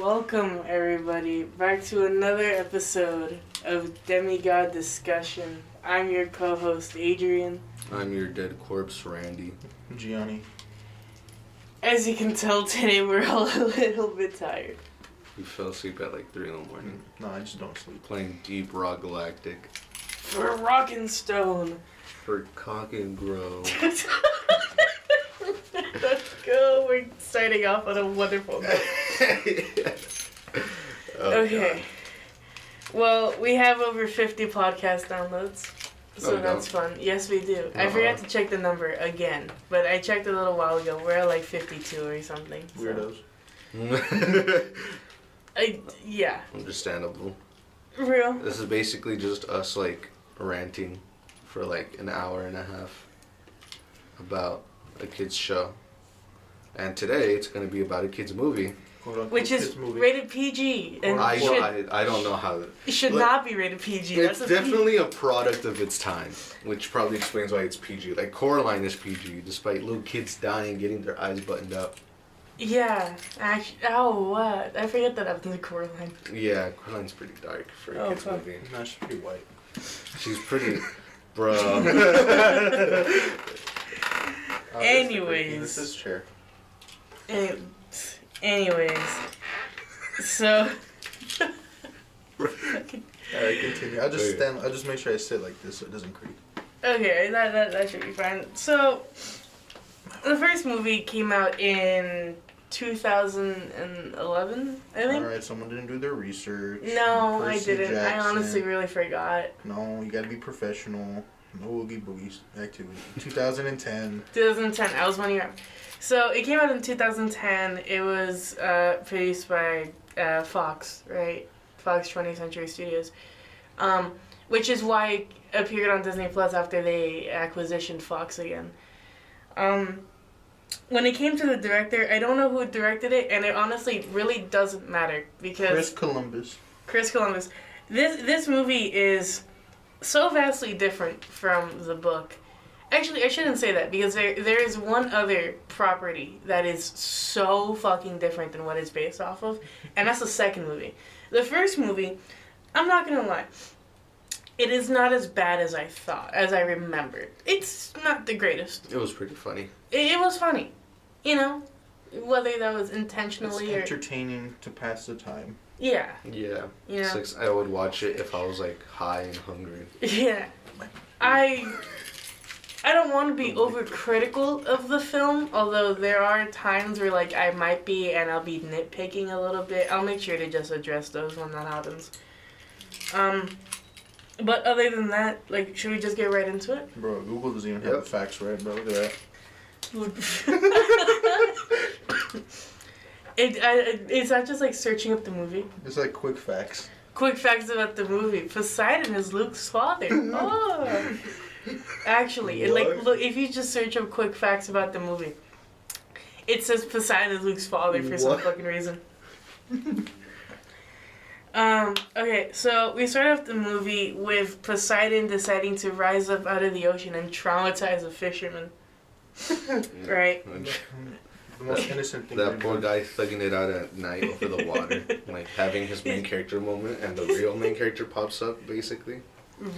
Welcome, everybody, back to another episode of Demi-God Discussion. I'm your co-host, Adrian. I'm your dead corpse, Randy. Gianni. As you can tell, today we're all a little bit tired. We fell asleep at like 3 in the morning. No, I just don't sleep. Playing Deep Rock Galactic. For Rockin' Stone. For Cock and Grow. Let's go. We're starting off on a wonderful note. Okay. God. Well, we have over 50 podcast downloads. So we that's don't? fun. Yes, we do. I forgot to check the number again, but I checked a little while ago. We're at like 52 or something. So. Weirdos. Yeah. Understandable. Real. This is basically just us like ranting for like an hour and a half about a kid's show. And today it's going to be about a kid's movie. Which is rated PG. And I don't know how... It should not be rated PG. It's definitely a product of its time, which probably explains why it's PG. Like, Coraline is PG, despite little kids dying, getting their eyes buttoned up. Yeah. Actually, what? I forget that happens in Coraline. Yeah, Coraline's pretty dark for a kid's movie. No, she's pretty white. She's pretty... Bro. Anyways. This is chair. Anyways. So... Alright, continue. I'll just make sure I sit like this so it doesn't creak. Okay, that should be fine. So, the first movie came out in 2011, I think. Alright, someone didn't do their research. No, Percy I didn't. Jackson. I honestly really forgot. No, you gotta be professional. No oogie boogies activity. 2010. 2010, I was 1 year old. So, it came out in 2010. It was produced by Fox, right? Fox 20th Century Studios. Which is why it appeared on Disney Plus after they acquisitioned Fox again. When it came to the director, I don't know who directed it, and it honestly really doesn't matter because Chris Columbus. This movie is so vastly different from the book. Actually, I shouldn't say that because there is one other property that is so fucking different than what it's based off of, and that's the second movie. The first movie, I'm not gonna lie, it is not as bad as I thought, as I remembered. It's not the greatest. It was pretty funny. It was funny, you know, whether that was intentionally it's entertaining to pass the time. Yeah. Yeah. You know? It's like I would watch it if I was like high and hungry. Yeah. I don't want to be overcritical of the film, although there are times where like I might be and I'll be nitpicking a little bit. I'll make sure to just address those when that happens. But other than that, like, should we just get right into it? Bro, Google doesn't even have the facts right, bro. Look at that. It's not just like searching up the movie. It's like quick facts. Quick facts about the movie. Poseidon is Luke's father. Oh. Actually, look, if you just search up quick facts about the movie, it says Poseidon is Luke's father for some fucking reason. Okay, so we start off the movie with Poseidon deciding to rise up out of the ocean and traumatize a fisherman. Right? The most innocent thing. That poor guy thugging it out at night over the water. Like, having his main character moment, and the real main character pops up, basically.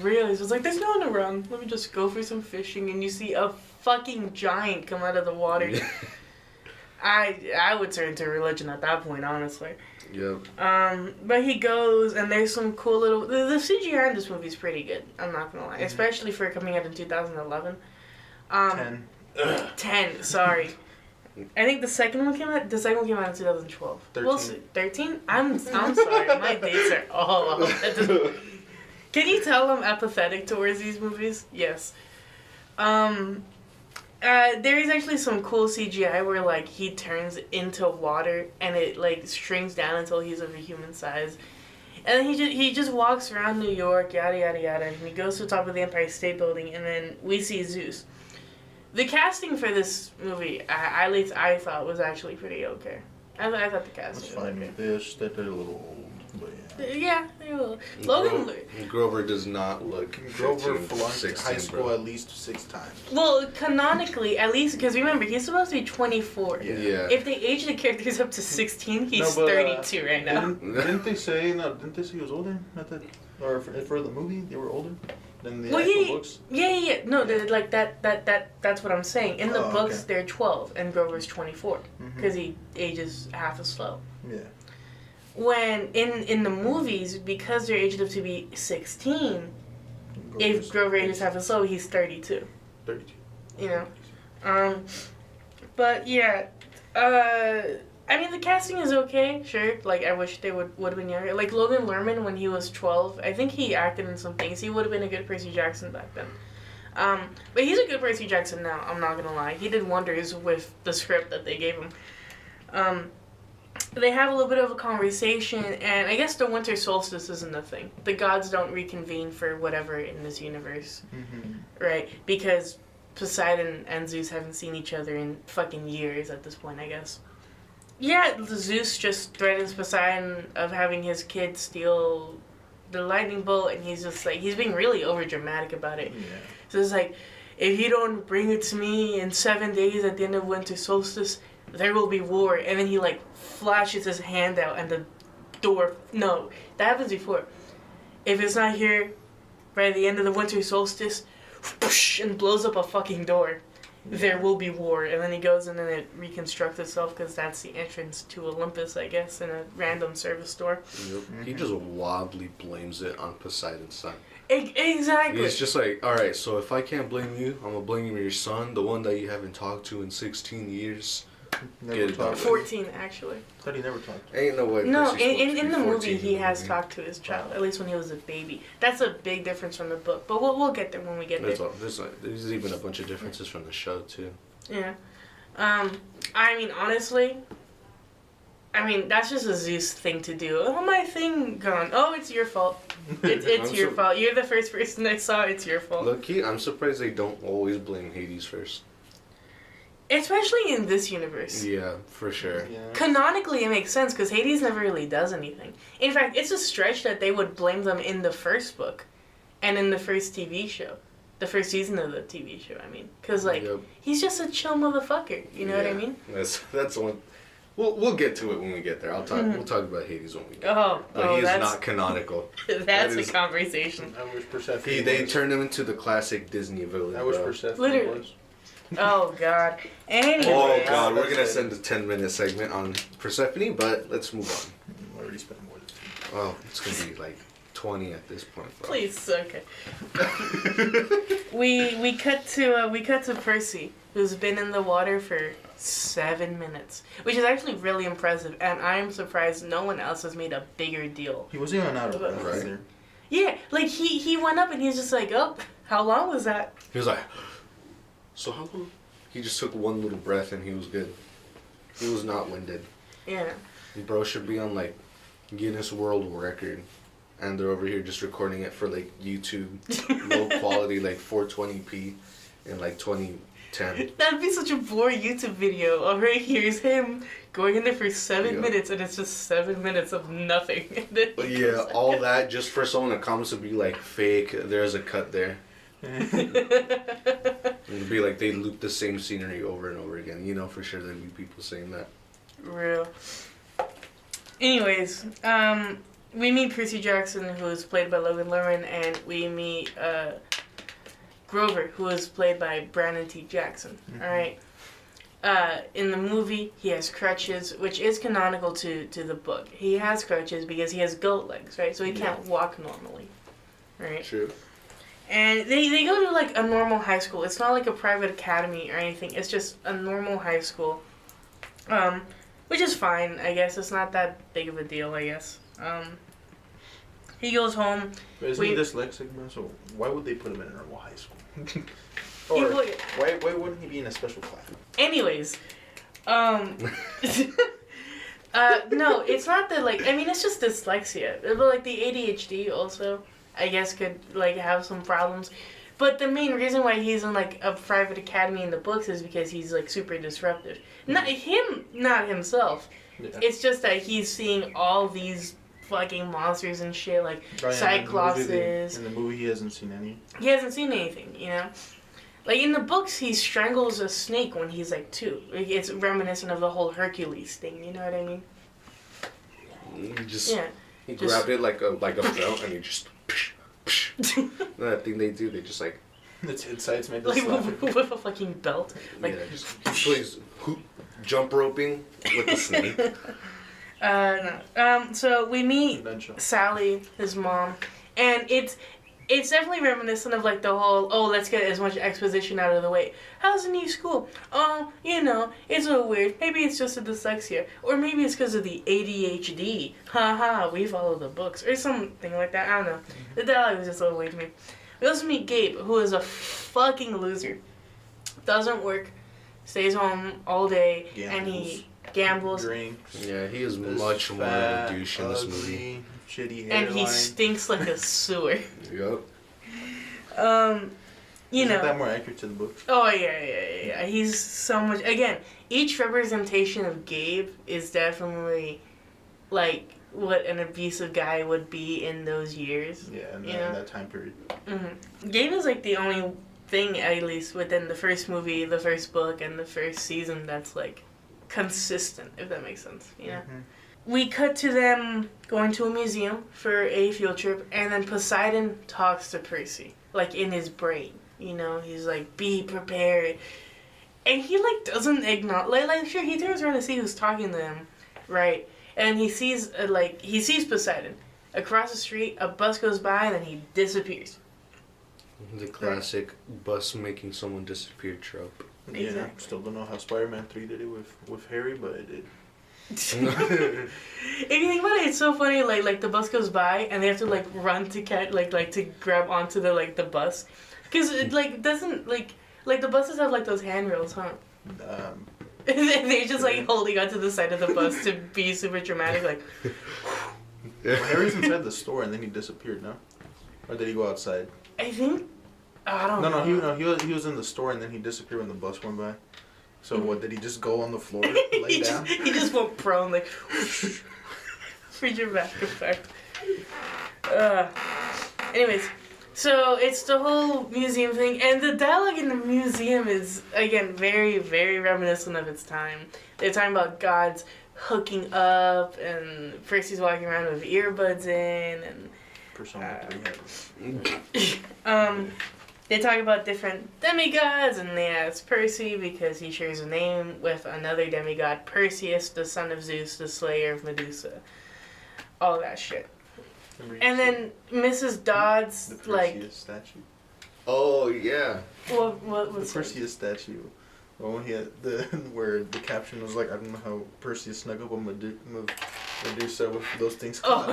Really? So it's like, there's no one around. Let me just go for some fishing, and you see a fucking giant come out of the water. I would turn to religion at that point, honestly. Yep. But he goes, and there's some cool little... The CGI in this movie is pretty good, I'm not gonna lie. Mm-hmm. Especially for coming out in 2011. 10, sorry. I think the second one came out in 2012. 13. Well, 13? I'm sorry, my dates are all off. Can you tell I'm apathetic towards these movies? Yes. There is actually some cool CGI where, like, he turns into water and it, like, shrinks down until he's of a human size. And then he just walks around New York, yada, yada, yada, and he goes to the top of the Empire State Building, and then we see Zeus. The casting for this movie, at least I thought, was actually pretty okay. I thought the casting was fine. okay. They're a little old, but yeah. Yeah, they will. Logan. Grover does not look. Grover flunked high school at least 6 times. Well, canonically, at least, because remember, he's supposed to be 24. Yeah. If they age the characters up to 16, he's 32 right now. Didn't they say he was older at that, or for the movie they were older than the books? Yeah. No, like that's what I'm saying. In the books, they're 12, and Grover's 24, because he ages half as slow. Yeah. When in the movies, because they're aged up to be 16, if Grover ages half as slow, he's 32. 32. You know, but yeah, I mean the casting is okay, sure. Like I wish they would have been younger. Like Logan Lerman when he was 12, I think he acted in some things. He would have been a good Percy Jackson back then. But he's a good Percy Jackson now. I'm not gonna lie. He did wonders with the script that they gave him. They have a little bit of a conversation, and I guess the winter solstice isn't a thing. The gods don't reconvene for whatever in this universe, right? Because Poseidon and Zeus haven't seen each other in fucking years at this point, I guess. Yeah, Zeus just threatens Poseidon of having his kid steal the lightning bolt, and he's just like, he's being really overdramatic about it. Yeah. So it's like, if you don't bring it to me in 7 days at the end of winter solstice, there will be war. And then he like flashes his hand out and the door, no, that happens before. If it's not here by the end of the winter solstice, whoosh, and blows up a fucking door, there will be war. And then he goes and then it reconstructs itself because that's the entrance to Olympus, I guess, in a random service store. Yep. He just wildly blames it on Poseidon's son. Exactly. He's just like, alright, so if I can't blame you, I'm gonna blame your son, the one that you haven't talked to in 16 years. Never talked. 14, actually. I thought he never talked. Ain't no way. No, in the movie he has talked to his child, at least when he was a baby. That's a big difference from the book, but we'll get there when we get there. There's even a bunch of differences from the show too. Yeah, I mean honestly, that's just a Zeus thing to do. Oh, my thing gone. Oh, it's your fault. It's your fault. You're the first person I saw. It's your fault. Low-key, I'm surprised they don't always blame Hades first. Especially in this universe. Yeah, for sure. Yeah. Canonically, it makes sense because Hades never really does anything. In fact, it's a stretch that they would blame them in the first book and in the first TV show. The first season of the TV show, Because, he's just a chill motherfucker. You know what I mean? That's the one. We'll get to it when we get there. We'll talk about Hades when we get there. But he is not canonical. That's a conversation. I wish Persephone They turned him into the classic Disney villain. I wish Persephone was. Oh, God. Anyway. Oh, God. We're going to send a 10-minute segment on Persephone, but let's move on. I already spent more than 2. Oh, it's going to be like 20 at this point, bro. Please, okay. we cut to Percy, who's been in the water for 7 minutes, which is actually really impressive, and I'm surprised no one else has made a bigger deal. He wasn't even out of breath, right? Yeah, like he went up and he's just like, oh, how long was that? He was like, so how long? He just took one little breath and he was good. He was not winded. Yeah. Bro should be on like Guinness World Record, and they're over here just recording it for like YouTube, low quality, like 420p in like 2010. That'd be such a boring YouTube video. All right, here's him going in there for 7 minutes, and it's just 7 minutes of nothing. But yeah, all that just for someone to comment to be like fake. There's a cut there. It'd be like they loop the same scenery over and over again. You know for sure there'd be people saying that. Real. Anyways, we meet Percy Jackson, who is played by Logan Lerman, and we meet Grover, who is played by Brandon T. Jackson. Mm-hmm. All right. In the movie, he has crutches, which is canonical to the book. He has crutches because he has goat legs, right? So he can't walk normally, right? True. And they go to, like, a normal high school. It's not like a private academy or anything. It's just a normal high school. Which is fine, I guess. It's not that big of a deal, I guess. He goes home. But isn't he dyslexic, bro? So why would they put him in a normal high school? Or why wouldn't he be in a special class? Anyways. No, it's not that, like... it's just dyslexia. But, like, the ADHD also... I guess could like have some problems, but the main reason why he's in like a private academy in the books is because he's like super disruptive. Not himself. Yeah. It's just that he's seeing all these fucking monsters and shit, like Cyclopses. In the movie, he hasn't seen any. He hasn't seen anything, you know? Like, in the books, he strangles a snake when he's, like, 2. It's reminiscent of the whole Hercules thing, you know what I mean? He grabbed it like a belt, and he just... that thing they do, they just, like... Its insides made like, with a fucking belt. Like, yeah, just plays jump roping with the snake. No. So we meet Sally, his mom, and it's definitely reminiscent of like the whole, let's get as much exposition out of the way. How's the new school? Oh, you know, it's a little weird. Maybe it's just a dyslexia. Or maybe it's because of the ADHD. Haha, we follow the books. Or something like that. I don't know. The dialogue was just a little weird to me. We also meet Gabe, who is a fucking loser. Doesn't work. Stays home all day. And he gambles. Drinks. Yeah, he is much more of a douche in this movie. Shitty hairline. And he stinks like a sewer. Yep. You know. Isn't that more accurate to the book? Oh, yeah. He's so much... Again, each representation of Gabe is definitely, like, what an abusive guy would be in those years. Yeah, in that time period. Mm-hmm. Gabe is, like, the only thing, at least, within the first movie, the first book, and the first season that's, like, consistent, if that makes sense, you know? Mm-hmm. We cut to them going to a museum for a field trip, and then Poseidon talks to Percy, like, in his brain. You know, he's like, be prepared. And he, like, doesn't acknowledge... Like, sure, he turns around to see who's talking to him, right? And he sees, he sees Poseidon. Across the street, a bus goes by, and then he disappears. The classic bus making someone disappear trope. Yeah, exactly. Still don't know how Spider-Man 3 did it with Harry, but it did. If you think about it, it's so funny. Like the bus goes by and they have to like run to catch like to grab onto the bus, because it like doesn't like the buses have like those handrails, huh? They're just like holding onto the side of the bus to be super dramatic, like. Well, Harry's inside the store and then he disappeared. No, or did he go outside? I think. I don't know. He was in the store and then he disappeared when the bus went by. So what, did he just go on the floor, lay down? He just went prone, like, for dramatic effect. Anyways, so it's the whole museum thing, and the dialogue in the museum is, again, very, very reminiscent of its time. They're talking about gods hooking up, and Percy's walking around with earbuds in, and... Persona 3 They talk about different demigods, and they ask Percy because he shares a name with another demigod, Perseus, the son of Zeus, the slayer of Medusa. All that shit. And then Mrs. Dodds, the Perseus statue. Oh yeah. What was the Perseus statue? Well, when he had where the caption was like, I don't know how Perseus snuck up on Medusa with those things. Oh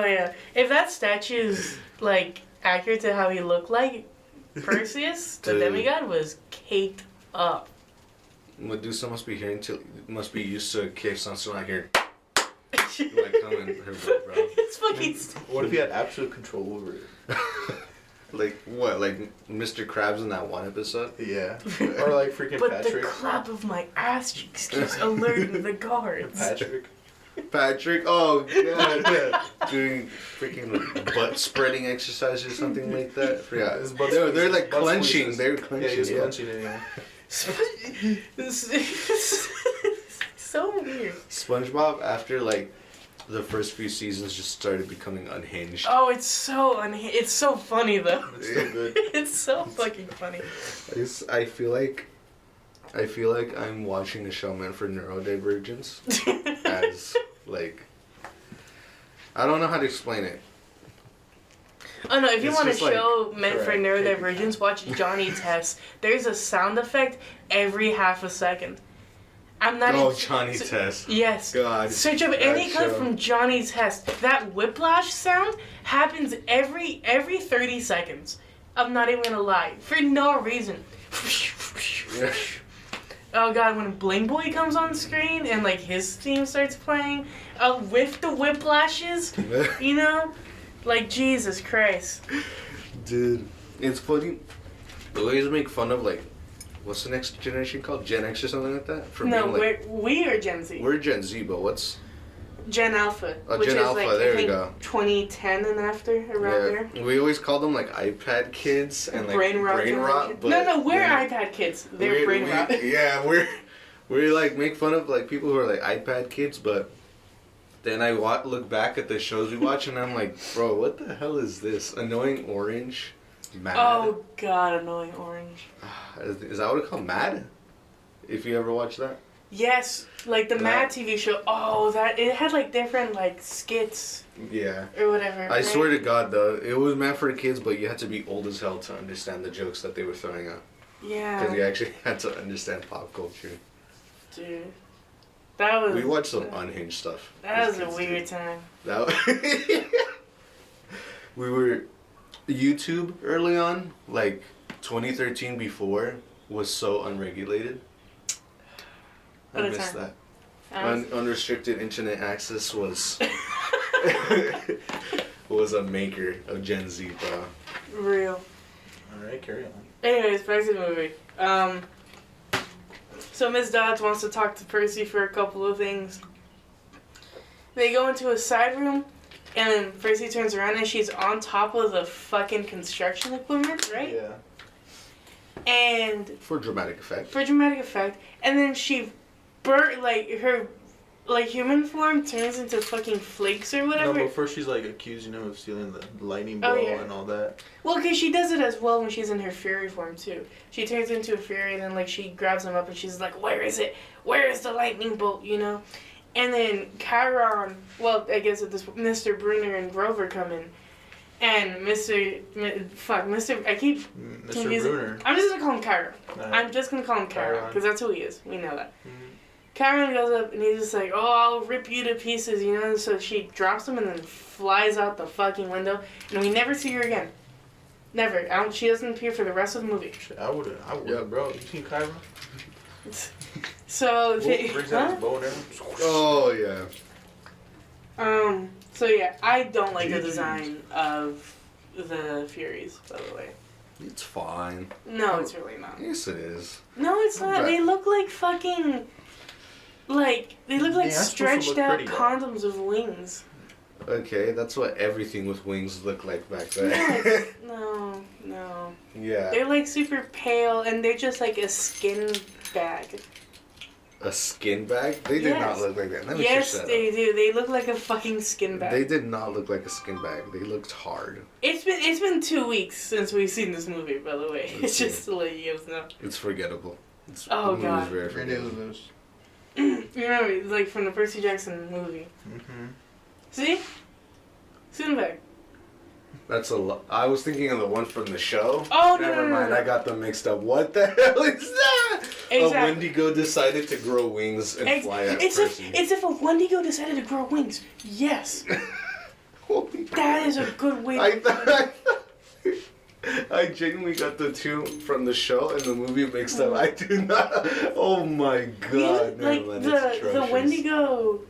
yeah. If that statue's like accurate to how he looked like, Perseus, the demigod, was caked up. Medusa must be used to kiss on so I hear like coming her butt, bro. It's fucking What if he had absolute control over it? Like what? Like Mr. Krabs in that one episode? Yeah. Or like freaking but Patrick. The clap of my ass cheeks keeps alerting the guards. Patrick, oh god, doing freaking butt spreading exercises or something like that. Yeah, they're like clenching. They're clenching. Yeah, he's clenching it. Yeah. So weird. SpongeBob, after like the first few seasons, just started becoming unhinged. Oh, it's so It's so funny though. It's so good. It's so fucking funny. I feel like I'm watching a show meant for neurodivergence. As like, I don't know how to explain it. Oh no, if you want a show meant for neurodivergence, watch Johnny Test. There's a sound effect every half a second. I'm not Johnny Test. Yes. God. Search up any clip from Johnny Test. That whiplash sound happens every 30 seconds. I'm not even gonna lie. For no reason. Oh god, when Bling Boy comes on screen and like his theme starts playing, with the whiplashes, you know? Like, Jesus Christ. Dude, it's funny. They always make fun of like, what's the next generation called? Gen X or something like that? For no, being, like, we are Gen Z. We're Gen Z, but what's Gen Alpha. Which Gen Alpha, like, there we go. 2010 and after, around there. We always call them like iPad kids and like brain rot. No, we're iPad kids. They're brain rot. Yeah, we like make fun of like people who are like iPad kids, but then I look back at the shows we watch and I'm like, bro, what the hell is this? Annoying Orange? Mad? Oh God, Annoying Orange. Is that what it's called? Mad? If you ever watch that? Yes, like the Mad TV show. Oh, that it had like different like skits. Yeah. Or whatever. I swear to God, though, it was meant for kids, but you had to be old as hell to understand the jokes that they were throwing out. Yeah. Because you actually had to understand pop culture. Dude, that was. We watched some unhinged stuff. That was a weird time. We were YouTube early on, like 2013 before, was so unregulated. I missed that. Unrestricted internet access was a maker of Gen Z, bro. Real. Alright, carry on. Anyways, back to the movie. So Miss Dodds wants to talk to Percy for a couple of things. They go into a side room, and then Percy turns around and she's on top of the fucking construction equipment, right? Yeah. And for dramatic effect. And then she her human form turns into fucking flakes or whatever. No, but first she's like accusing him of stealing the lightning bolt and all that. Well, because she does it as well when she's in her fury form too. She turns into a fury and then like she grabs him up and she's like, "Where is it? Where is the lightning bolt?" You know. And then Chiron, well, I guess at this Mr. Brunner and Grover come in. And Mr. Brunner. I'm just gonna call him Chiron. I'm just gonna call him Chiron because that's who he is. We know that. Mm-hmm. Chiron goes up and he's just like, "Oh, I'll rip you to pieces," you know. So she drops him and then flies out the fucking window, and we never see her again. Never. She doesn't appear for the rest of the movie. I would, bro. You seen Chiron? So brings out his bow and everything. Oh yeah. So yeah, I don't like the design of the Furies, by the way. It's fine. No, it's really not. Yes, it is. No, it's not. They look like fucking... they look like stretched out condoms with wings. Okay, that's what everything with wings looked like back then. No. Yeah. They're like super pale and they're just like a skin bag. A skin bag? They did not look like that. Yes, they do. They look like a fucking skin bag. They did not look like a skin bag. They looked hard. It's been 2 weeks since we've seen this movie, by the way. It's just to let you guys know. It's forgettable. Oh God. Very forgettable. Remember, like from the Percy Jackson movie. Mm-hmm. See? Sinbad. That's a lot. I was thinking of the one from the show. Oh, Never mind, I got them mixed up. What the hell is that? Exactly. A Wendigo decided to grow wings and fly at Percy. It's if a Wendigo decided to grow wings. Yes. That is a good way to I genuinely got the two from the show and the movie mixed up. I do not. Oh my God. The Wendigo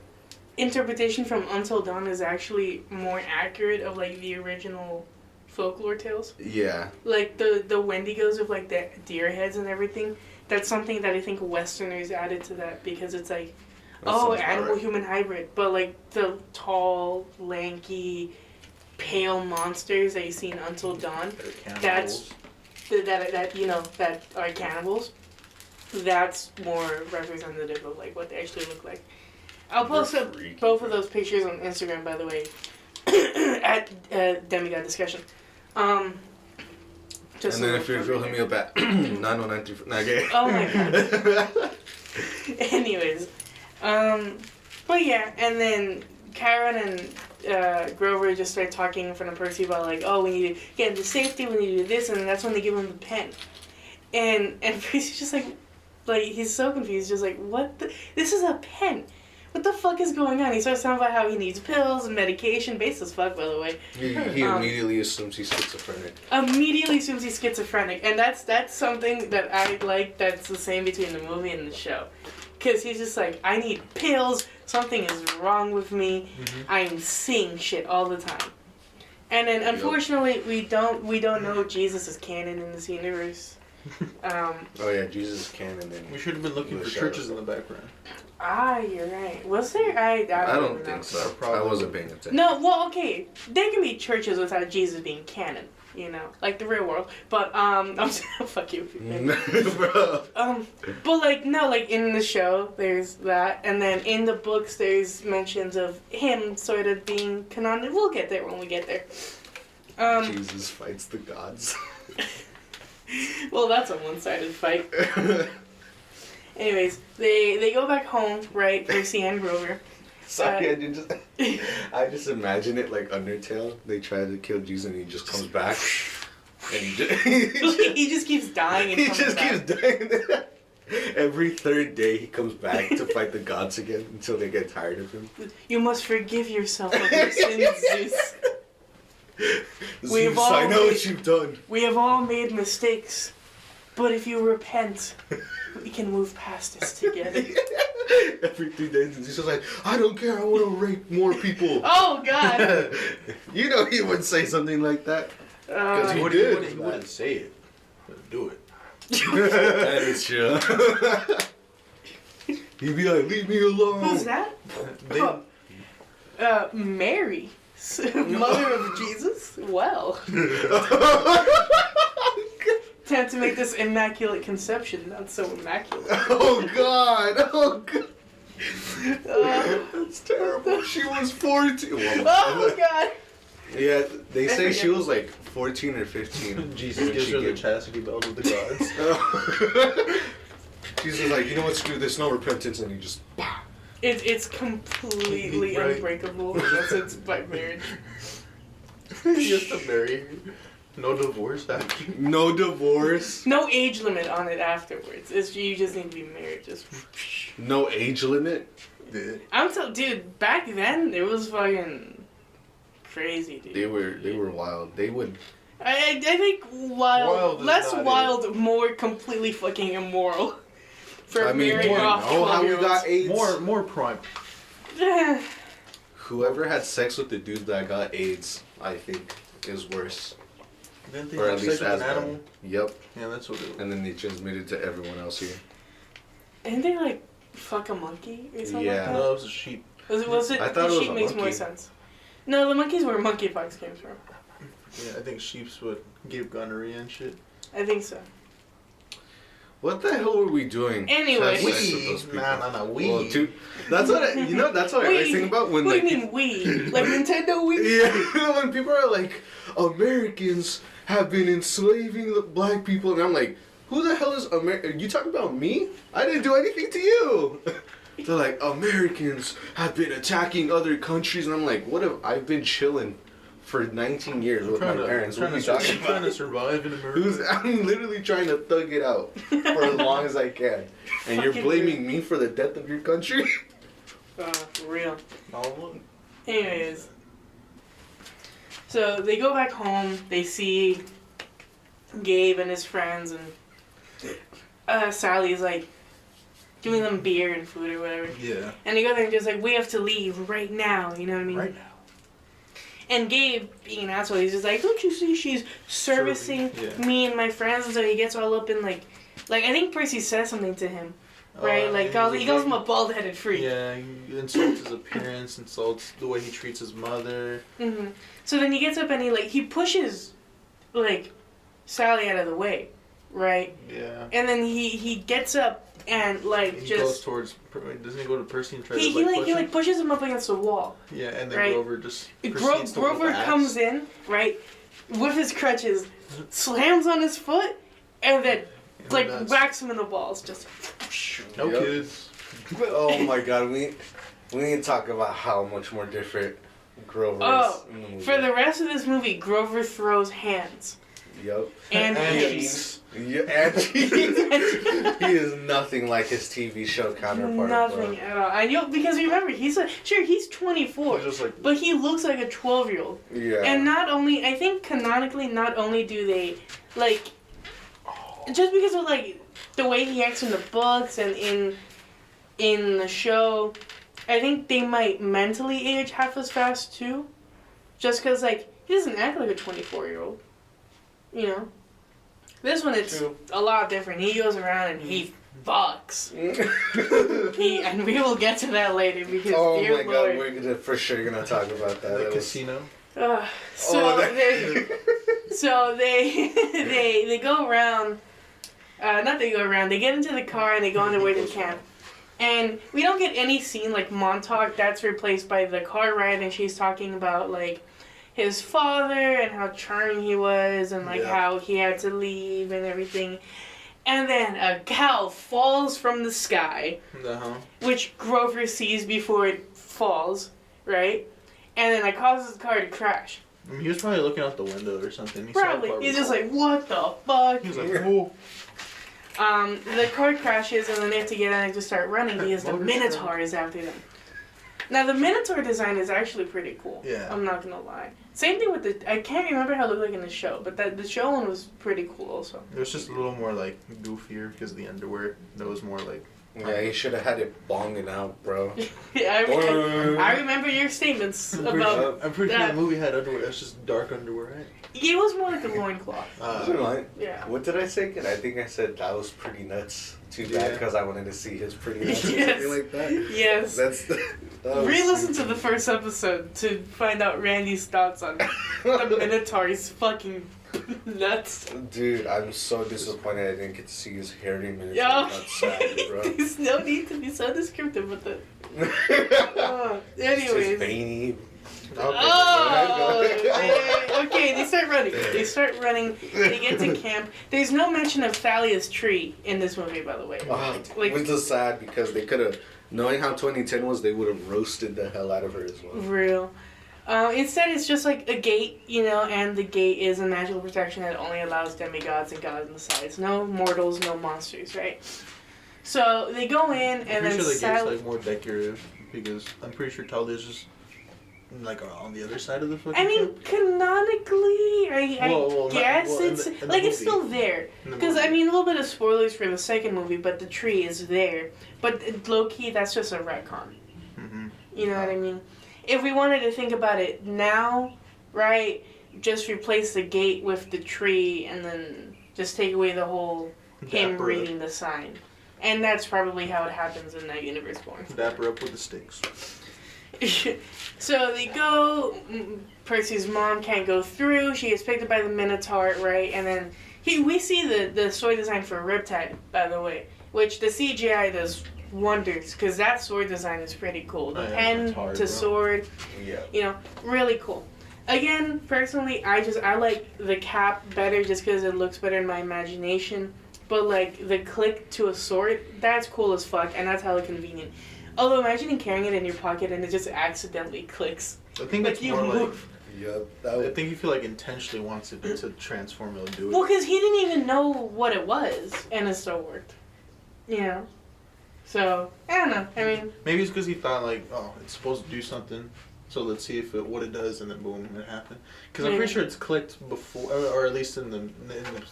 interpretation from Until Dawn is actually more accurate of like the original folklore tales. Yeah. Like the Wendigos with like the deer heads and everything. That's something that I think Westerners added to that because it's like, animal-human hybrid. But like the tall, lanky, pale monsters that you see in Until Dawn, that are cannibals. That's more representative of like what they actually look like. I'll post both of those pictures on Instagram, by the way, at Demi-God discussion. And then if you're hit me up at 9093. Okay. Oh my God. Anyways, but yeah, and then Chiron and Grover just start talking in front of Percy about like, oh, we need to get into safety, we need to do this, and that's when they give him the pen. And Percy's just like he's so confused, just like, what this is a pen. What the fuck is going on? He starts talking about how he needs pills and medication, based as fuck, by the way. He immediately assumes he's schizophrenic. And that's something that I like that's the same between the movie and the show. Because he's just like, I need pills, something is wrong with me, I'm seeing shit all the time. And then, unfortunately, we don't know Jesus is canon in this universe. Oh yeah, Jesus is canon. We should have been looking for churches in the background. You're right. Was there? I don't think so. I wasn't paying attention. No, well, okay. There can be churches without Jesus being canon. You know, like the real world. But I'm fuck you. Bro. But like no, like in the show there's that, and then in the books there's mentions of him sort of being canonical. We'll get there when we get there. Jesus fights the gods. Well, that's a one-sided fight. Anyways, they go back home, right? Percy and Grover. Sorry, I just imagine it like Undertale. They try to kill Jesus and he just comes back. And he just keeps dying and keeps dying. Every third day he comes back to fight the gods again until they get tired of him. You must forgive yourself of your sins, Zeus. Zeus, I know what you've done. We have all made mistakes, but if you repent, we can move past this together. Every 3 days, and he's just like, I don't care, I want to rape more people. Oh, God. You know he would say something like that. Because he wouldn't say it. But do it. That is true. He'd be like, leave me alone. Who's that? Mary. Mother of Jesus? Well. Time to make this immaculate conception not so immaculate. Oh God! Oh God! That's terrible. She was 14. Oh God! Yeah, they say she was like 14 or 15. Jesus gives her the chastity belt of the gods. Jesus is like, you know what? Screw this. No repentance, and he just. Bah. It's completely unbreakable. That's it's by marriage. He has to marry her. No divorce after. No divorce. No age limit on it afterwards. You just need to be married. Just. No age limit. Yeah. Dude. Back then it was fucking crazy, dude. They were wild. They would. I think less wild, more completely fucking immoral. For marrying off 12-year-olds. AIDS. More prime. Whoever had sex with the dude that got AIDS, I think, is worse. Didn't they have sex with an animal? Yep. Yeah, that's what it was. And then they transmitted to everyone else here. Didn't they like fuck a monkey or something? Yeah. Like that? No, it was a sheep. Was it? I thought the it was sheep a makes monkey. more sense. No, the monkeys where monkeypox came from. Yeah, I think sheep's what gave gonorrhea and shit. I think so. What the hell were we doing? Anyway, we. Well, that's what that's what I always think about when what do you mean we? Like Nintendo Wii? Yeah, when people are like, Americans have been enslaving the black people, and I'm like, who the hell is America? Are you talking about me? I didn't do anything to you. They're like, Americans have been attacking other countries, and I'm like, what have I been chilling for 19 years with my parents? What are you talking about? Trying to survive in America. I'm literally trying to thug it out for as long as I can. And you're blaming me for the death of your country? Real. Anyways. So they go back home, they see Gabe and his friends, and Sally's like giving them beer and food or whatever. Yeah. And they go there and just like, we have to leave right now, you know what I mean? Right now. And Gabe, being an asshole, he's just like, don't you see she's servicing me and my friends? And so he gets all up in like I think Percy says something to him, right? He calls him a bald-headed freak. Yeah, he insults his appearance, insults the way he treats his mother. Mm-hmm. So then he gets up and he pushes, like, Sally out of the way, right? Yeah. And then he gets up and like he just goes towards. Doesn't he go to Percy and try to push him? He pushes him up against the wall. Yeah, and then right? Grover just Grover comes in, right, with his crutches, slams on his foot, and then whacks him in the balls. Just no kids. Oh my God, we need to talk about how much more different Grover is in the movie. For the rest of this movie, Grover throws hands. Yep. And cheeks. Yeah, and cheeks. He is nothing like his TV show counterpart. Nothing at all. I know, because remember, he's 24, but he looks like a 12-year-old. Yeah. And not only, I think canonically, not only do they, like, just because of, like, the way he acts in the books and in the show, I think they might mentally age half as fast, too. Just because, like, he doesn't act like a 24-year-old. You know? This one, it's a lot different. He goes around and he fucks. And we will get to that later because God, we're for sure gonna talk about that. The casino. So they go around. Not they go around. They get into the car and they go on their way to camp. And we don't get any scene like Montauk. That's replaced by the car ride, and she's talking about like his father and how charming he was, and like how he had to leave and everything. And then a cow falls from the sky, which Grover sees before it falls, right? And then that causes the car to crash. I mean, he was probably looking out the window or something. He's just like, what the fuck? He was like, oh. The car crashes and then they have to get out and just start running because the Minotaur is after them. Now, the Minotaur design is actually pretty cool. Yeah. I'm not going to lie. Same thing with I can't remember how it looked like in the show, but the show one was pretty cool also. It was just a little more, like, goofier because of the underwear. That was more, like... Yeah, he should have had it bonging out, bro. Yeah, I remember your statements about I'm pretty sure the movie had underwear. That's just dark underwear, right? It was more like a loincloth. Yeah. What did I say again? I think I said that was pretty nuts. Too bad because I wanted to see his pretty nuts or something like that. Yes. Re-listen to the first episode to find out Randy's thoughts on the Minotaur's fucking nuts. Dude, I'm so disappointed I didn't get to see his hairy Minotaur. That's sad, bro. There's no need to be so descriptive with it. Anyways. Just veiny. Okay, they start running. They get to camp. There's no mention of Thalia's tree in this movie, by the way. Which is sad because they could have, knowing how 2010 was, they would have roasted the hell out of her as well. Real. Instead, it's just like a gate, and the gate is a magical protection that only allows demigods and gods on the sides. No mortals, no monsters, right? So they go in and then... I'm pretty sure the gate's like more decorative because I'm pretty sure Talia's just... like on the other side of the fucking camp? Canonically, I guess it's it's still there. Because a little bit of spoilers for the second movie, but the tree is there. But low key, that's just a retcon. Mm-hmm. You know what I mean? If we wanted to think about it now, right? Just replace the gate with the tree, and then just take away the whole him reading the sign, and that's probably how it happens in that universe born. Dapper up with the sticks. So they go, Percy's mom can't go through, she gets picked up by the Minotaur, right, and then we see the sword design for Riptide, by the way, which the CGI does wonders, because that sword design is pretty cool. The pen to sword, really cool. Again, personally, I like the cap better just because it looks better in my imagination, but like the click to a sword, that's cool as fuck, and that's hella convenient. Although imagine carrying it in your pocket and it just accidentally clicks. I think that's more move. I think you feel like intentionally wants it to transform and do it. Well, because he didn't even know what it was, and it still worked. So, I don't know. Maybe it's because he thought like, oh, it's supposed to do something, so let's see what it does, and then boom, it happened. Because I'm pretty sure it's clicked before, or at least in the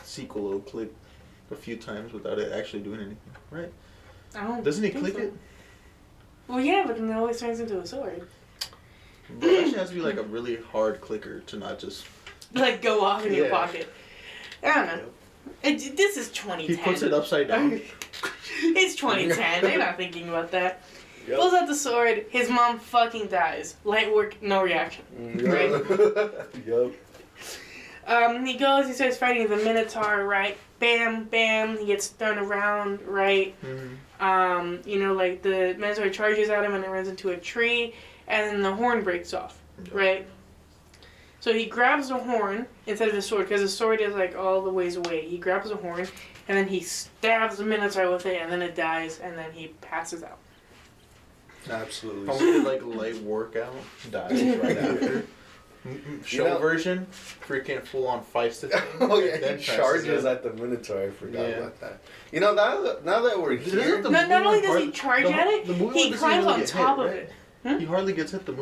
sequel, it'll click a few times without it actually doing anything, right? Doesn't he click it? Well, yeah, but then it always turns into a sword. But it actually has to be like a really hard clicker to not just... like go off in your pocket. I don't know. This is 2010. He puts it upside down. It's 2010. They're not thinking about that. Pulls out the sword. His mom fucking dies. Light work, no reaction. Right? He goes, he starts fighting the Minotaur, right? Bam, bam. He gets thrown around, right? Mm-hmm. Like the Minotaur charges at him and it runs into a tree, and then the horn breaks off, right? So he grabs the horn instead of the sword, because the sword is like all the ways away. He grabs the horn, and then he stabs the Minotaur with it, and then it dies, and then he passes out. Absolutely. Probably like light workout, dies right after. Show version, freaking full on fights the thing. He charges at the Minotaur. I forgot about that. Now that we're here, not only does he charge at it, he climbs on top of it. He hardly gets hit in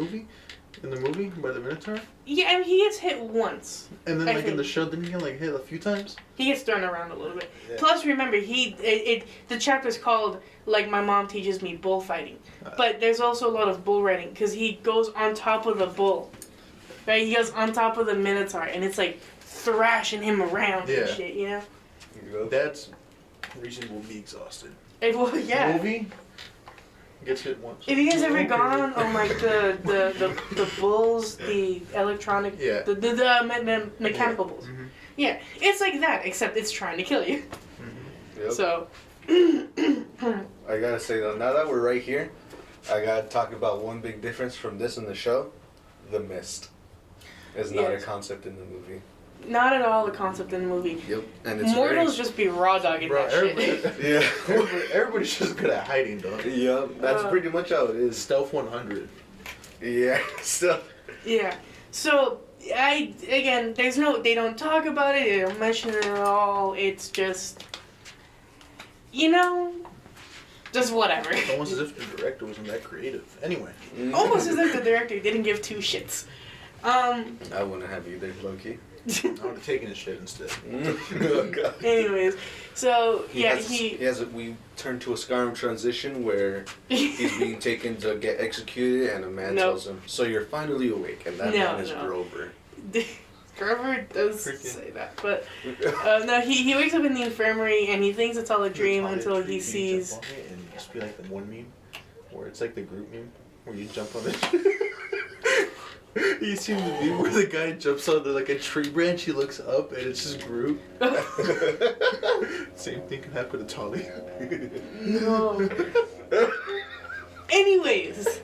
the movie by the Minotaur. Yeah, he gets hit once. And then in the show, didn't he get hit a few times? He gets thrown around a little bit. Yeah. Plus, remember, the chapter's called like My Mom Teaches Me Bullfighting, but there's also a lot of bull riding because he goes on top of the bull. Right, he goes on top of the Minotaur, and it's like thrashing him around and shit, That's reasonable to be exhausted. Well, yeah. Movie gets hit once. Have you guys ever gone on like the bulls, the electronic, the mechanical bulls? Mm-hmm. Yeah, it's like that, except it's trying to kill you. Mm-hmm. Yep. So. I gotta say though, now that we're right here, I gotta talk about one big difference from this and the show. The mist is not a concept in the movie. Not at all a concept in the movie. Yep, and it's mortals just be raw dogging that shit. Everybody's just good at hiding though. Yep, that's pretty much how it is. Stealth 100. Yeah, stealth. Yeah. So they don't talk about it. They don't mention it at all. It's just, just whatever. It's almost as if the director wasn't that creative. Anyway. Almost as if the director didn't give two shits. I wouldn't have either, low-key. I would have taken his shit instead. Oh, God. Anyways, so we turn to a Skyrim transition where he's being taken to get executed, and a man tells him, "So you're finally awake," and that man is Grover. Grover does say that, but no, he wakes up in the infirmary and he thinks it's all a dream until he sees. And just be like the one meme, where it's like the group meme, where you jump on it. You see the meme where the guy jumps on like a tree branch, he looks up and it's just Groot. Same thing can happen to Tolly. No. Anyways.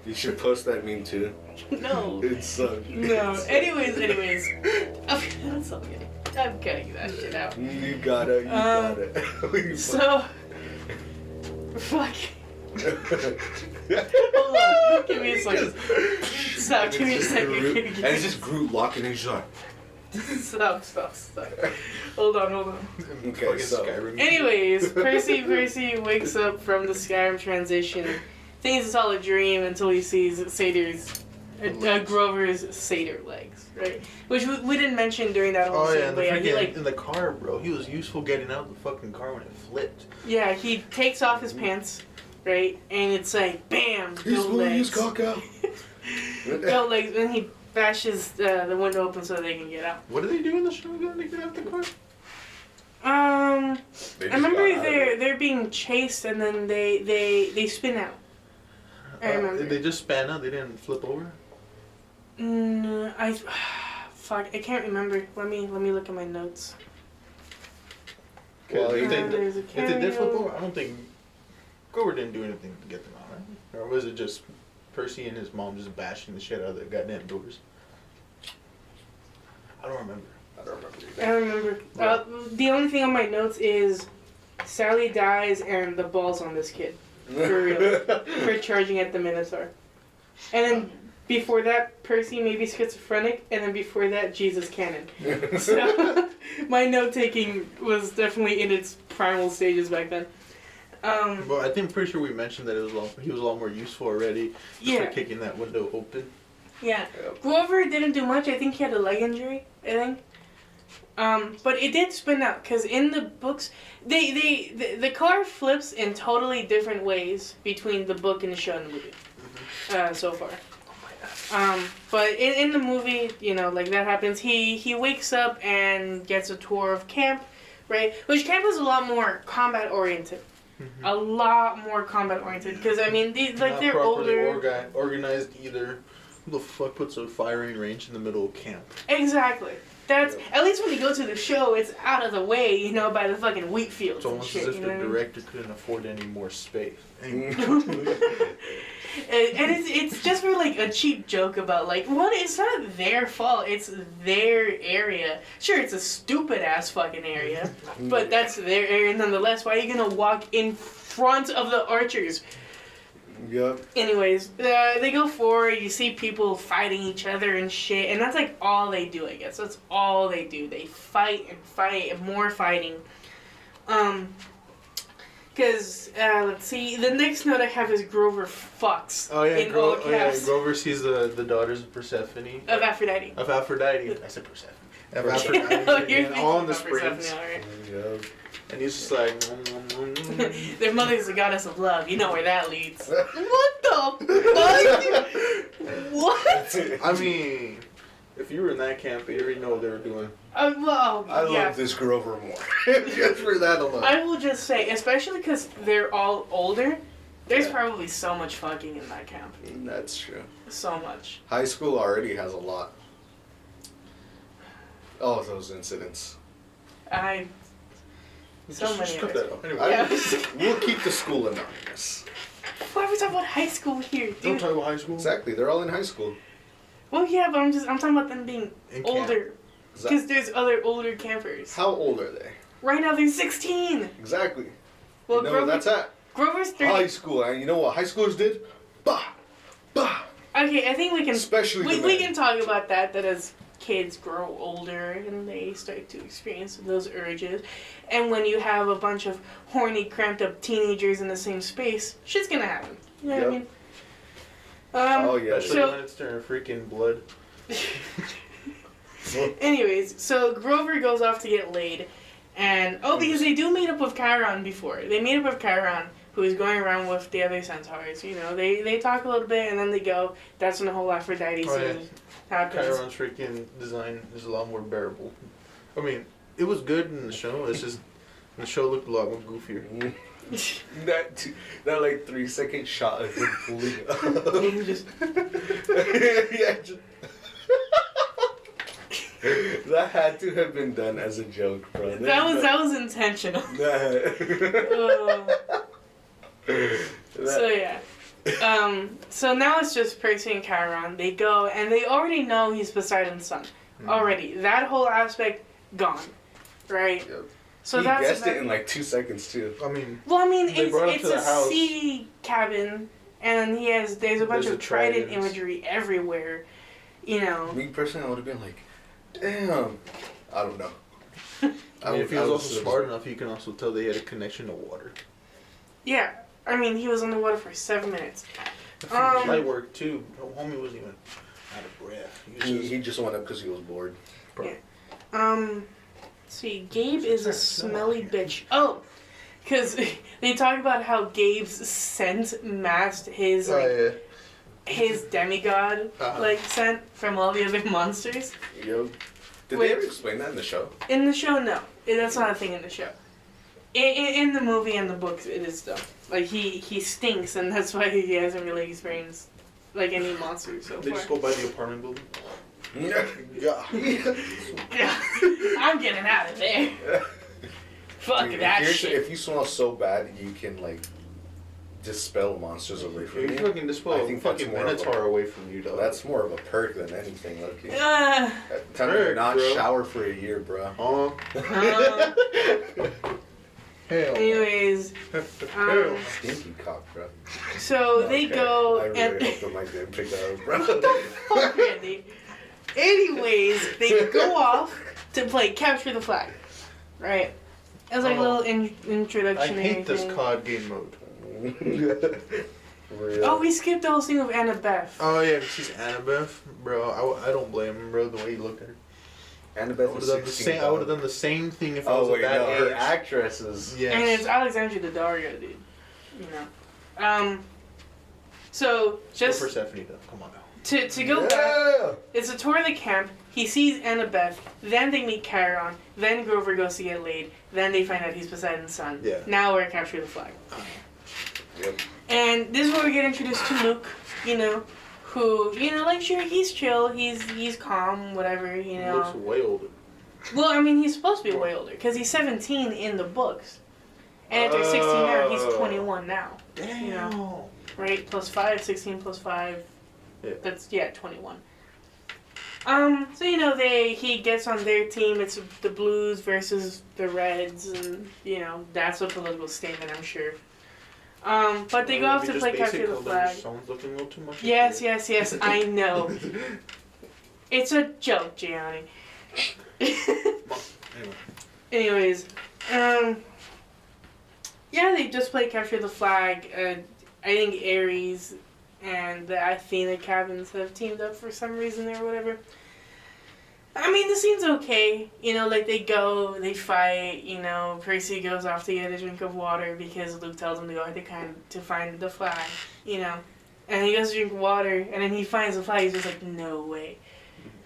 You should post that meme too. No. It sucks. No. Anyways. That's okay. I'm cutting that shit out. You got it. So. Fuck. Hold on. Give me a second. Stop. Give me a second. And it's just Groot locking his jaw. Stop. Hold on. Okay, so. Anyways, Percy wakes up from the Skyrim transition, thinks it's all a dream until he sees Grover's satyr legs, right? Which we didn't mention during that whole scene. Oh yeah, in the car, bro. He was useful getting out of the fucking car when it flipped. Yeah, he takes off his pants, right? And it's like, bam, he's pulling his cock out. Goat legs, and he bashes the window open so they can get out. What do they do in the show again to get out the car? I remember they're being chased and then they spin out. I remember. They just span out. They didn't flip over. No, fuck, I can't remember. Let me look at my notes. Well, if they did flip over, I don't think Grover didn't do anything to get them out, right? Or was it just Percy and his mom just bashing the shit out of the goddamn doors? I don't remember. The only thing on my notes is Sally dies and the balls on this kid. For real. For charging at the Minotaur. And then before that, Percy may be schizophrenic, and then before that, Jesus canon. So my note taking was definitely in its primal stages back then. Well, I think pretty sure we mentioned that he was a lot more useful already. For kicking that window open. Yeah. Grover didn't do much. I think he had a leg injury. But it did spin out because in the books, the car flips in totally different ways between the book and the show and the movie. So far. But in the movie, like that happens. He wakes up and gets a tour of camp, right? Which camp is a lot more combat oriented. Mm-hmm. A lot more combat oriented because they're older. Organized either. Who the fuck puts a firing range in the middle of camp? Exactly. That's at least when you go to the show, it's out of the way, by the fucking wheat fields. It's almost as if the director couldn't afford any more space. And it's just for like a cheap joke about it's not their fault, it's their area. Sure, it's a stupid ass fucking area, but that's their area nonetheless. Why are you gonna walk in front of the archers? Yep. Anyways, they go forward, you see people fighting each other and shit, and that's like all they do, I guess. That's all they do. They fight and more fighting. Because, let's see, the next note I have is Grover fucks. Oh yeah, Grover sees the daughters of Persephone. Of Aphrodite. I said Persephone. Of Aphrodite. All in the springs. Right. Yep. And he's just like... Their mother's the goddess of love. You know where that leads. What the fuck? What? I mean... If you were in that camp, you already know what they were doing. I love this Grover more. Just for that alone. I will just say, especially because they're all older, there's probably so much fucking in that camp. That's true. So much. High school already has a lot. All of those incidents. So many cut that out. Anyway. Yeah. We'll keep the school anonymous. Why are we talking about high school here, dude? Don't talk about high school. Exactly, they're all in high school. Well, yeah, but I'm talking about them being older. Because there's other older campers. How old are they? Right now, they're 16. Exactly. Well, you know where that's at? Grover's 30. High school, and you know what high schoolers did? Bah! Bah! Okay, I think we can... Especially we can talk about that as kids grow older and they start to experience those urges. And when you have a bunch of horny, cramped up teenagers in the same space, shit's gonna happen. You know what I mean? Oh, yeah. Especially when it's their freaking blood. Anyways, so Grover goes off to get laid. And, because they do meet up with Chiron before. They meet up with Chiron, who is going around with the other centaurs. You know, they talk a little bit and then they go. That's when the whole Aphrodite scene happens. Chiron's freaking design is a lot more bearable. I mean, it was good in the show. It's just, the show looked a lot more goofier. that like 3-second shot of him pulling up. That had to have been done as a joke, bro. That was intentional. So yeah. So now it's just Percy and Chiron. They go and they already know he's Poseidon's son. Already. That whole aspect gone. Right? Yep. So he guessed it in like 2 seconds too. It's a sea cabin and there's a bunch of trident imagery everywhere. You know. Me personally, I would have been like, damn. I don't know. If he was also smart enough, you can also tell they had a connection to water. Yeah. I mean, he was on the water for 7 minutes. Light work too. Homie wasn't even out of breath. He just went up because he was bored. Yeah. See, Gabe is a smelly bitch. Oh, because they talk about how Gabe's scent masked his his Demi-God scent from all the other monsters. Yep. Did they ever explain that in the show? In the show, no. That's not a thing in the show. In the movie and the books, it is though. Like he stinks, and that's why he hasn't really experienced like any monsters so far. They just go by the apartment building. Yeah. I'm getting out of there. Fuck that shit. If you smell so bad, you can like dispel monsters away from you. You fucking dispel a fucking minotaur away from you, though. That's more of a perk than anything, Lucky. Time to not shower for a year, bro. Hell. Anyways, stinky cock, bro. So they go I really hope the mic didn't pick that up, bro. What the fuck, Randy? Anyways, they go off to play Capture the Flag, right? As like a little introduction. I hate this COD game mode. Oh, we skipped the whole thing of Annabeth. Oh yeah, she's Annabeth, bro. I don't blame him, bro. The way he looked at her. Annabeth was I would have done the same thing if I was at that age. Her actresses. Yes. And it's Alexandria Daddario, dude. You know. So just go Persephone, though. Come on now. To go back, it's a tour of the camp. He sees Annabeth, then they meet Chiron, then Grover goes to get laid, then they find out he's Poseidon's son. Yeah. Now we're Capture the Flag. Yep. And this is where we get introduced to Luke, you know, who, you know, like, sure, he's chill, he's calm, whatever, you know. He looks way older. Well, I mean, he's supposed to be way older, because he's 17 in the books. And after 16 now, he's 21 now. Damn. You know, right? Plus 5, 16 plus 5. Yeah. That's, 21. So, you know, he gets on their team. It's the Blues versus the Reds, and, you know, that's a political statement, I'm sure. But they go off to play Capture the Flag. Someone's looking a little too much. Yes, I know. It's a joke, Gianni. Anyways, yeah, they just play Capture the Flag. I think Ares and the Athena cabins have teamed up for some reason or whatever. I mean, the scene's okay. You know, like, they go, they fight, you know, Percy goes off to get a drink of water because Luke tells him to go to find the flag, you know. And he goes to drink water, and then he finds the flag, he's just like, no way.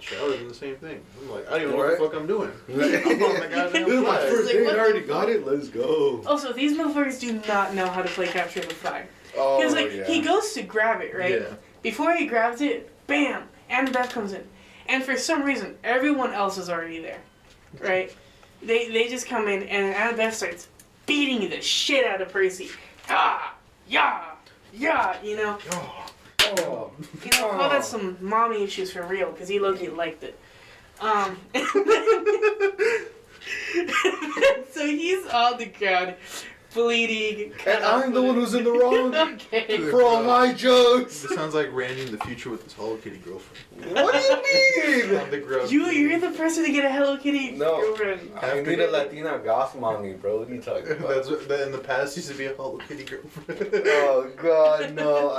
Shit, I was doing the same thing. I'm like, I don't even know what the fuck I'm doing. I'm on the goddamn This is my first day. I already got it. Let's go. Also, these motherfuckers do not know how to play capture the flag. Because he goes to grab it, right? Yeah. Before he grabs it, bam, Annabeth comes in, and for some reason, everyone else is already there, right? They just come in, and Annabeth starts beating the shit out of Percy. Yeah, you know. Oh, you know, call that some mommy issues for real, because he low-key liked it. So he's on the ground, bleeding. And I'm the one who's in the wrong okay. for all my jokes. This sounds like Randy in the future with his Hello Kitty girlfriend. What do you mean? On the ground. You're the person to get a Hello Kitty girlfriend. I need a Latina goth mommy, bro. What are you talking about? That in the past used to be a Hello Kitty girlfriend. Oh God, no!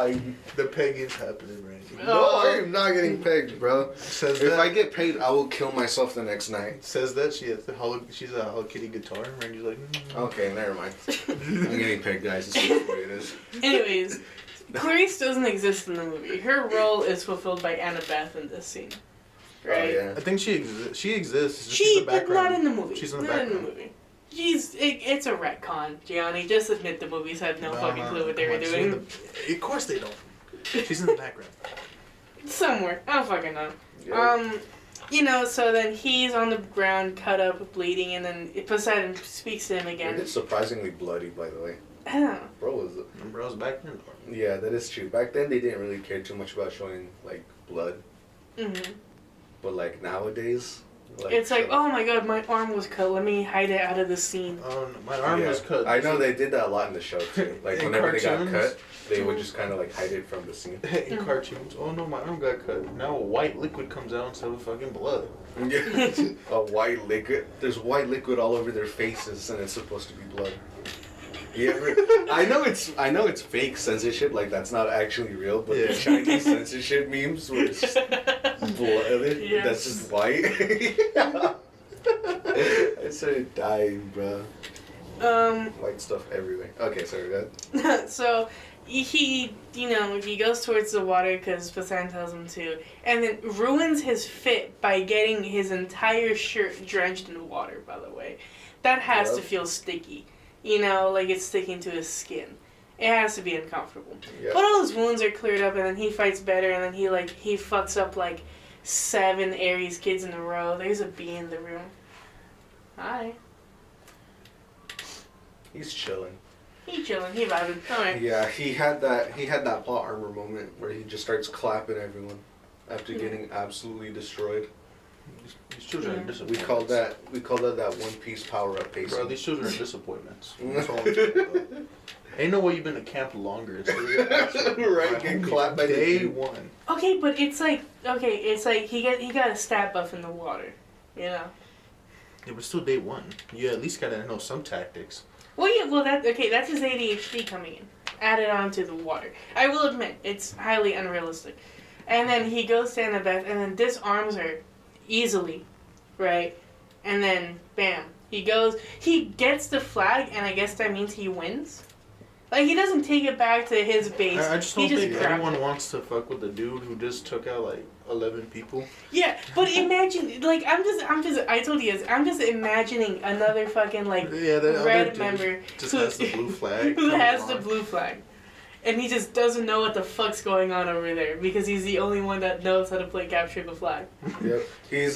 The pegging's happening, Randy. No, I am not getting pegged, bro. Says if that, I get paid, I will kill myself the next night. Says that she's a Hello Kitty guitar, and Randy's like, Okay, never mind. I'm getting pegged, guys. It's just the way it is. Anyways, Clarice doesn't exist in the movie. Her role is fulfilled by Annabeth in this scene. Right? Oh, yeah. I think she exists. She's in the background. Not in the movie. She's in the background. Not in the movie. It's a retcon, Gianni. Just admit the movies had no fucking clue what they were doing. Of course they don't. She's in the background. Somewhere. I don't fucking know. Yeah. You know, so then he's on the ground, cut up, bleeding, and then Poseidon speaks to him again. It's surprisingly bloody, by the way. I don't know. Bro's back then. Yeah, that is true. Back then, they didn't really care too much about showing, like, blood. Mm-hmm. But, like, nowadays... it's like, oh my god, my arm was cut. Let me hide it out of the scene. Oh, no, my arm was cut. I know they did that a lot in the show, too. Like, whenever they got cut, they would just kind of, like, hide it from the scene. In cartoons, oh no, my arm got cut. Now a white liquid comes out instead of fucking blood. A white liquid? There's white liquid all over their faces, and it's supposed to be blood. You ever, I know it's fake censorship, like that's not actually real, but the Chinese censorship memes where it's just blood, that's just white. I started dying, bro. White stuff everywhere. Okay, sorry, go ahead. So he goes towards the water because Poseidon tells him to, and then ruins his fit by getting his entire shirt drenched in water. By the way, that has to feel sticky. You know, like it's sticking to his skin. It has to be uncomfortable. Yep. But all his wounds are cleared up, and then he fights better, and then he fucks up like 7 Ares kids in a row. There's a bee in the room. Hi. He's chilling. He vibing. Alright. Yeah, he had that plot armor moment where he just starts clapping everyone after getting absolutely destroyed. These children are disappointments. We call that One Piece power up pacing. Bro, these children are disappointments. That's all I'm saying, ain't no way you've been to camp longer. Right, getting clapped by day one. Okay, but it's like he got a stat buff in the water, you know. Yeah, but still day one. You at least gotta know some tactics. Well, that's his ADHD coming in, added on to the water. I will admit, it's highly unrealistic. And then he goes to Annabeth and then disarms her easily, right? And then, bam, he gets the flag, and I guess that means he wins? Like, he doesn't take it back to his base. I just don't think anyone wants to fuck with the dude who just took out, like, 11 people. Yeah, but imagine, like, I told you guys, I'm just imagining another fucking, like, red member just has the blue flag. Who has the blue flag. And he just doesn't know what the fuck's going on over there because he's the only one that knows how to play capture the flag. Yep. He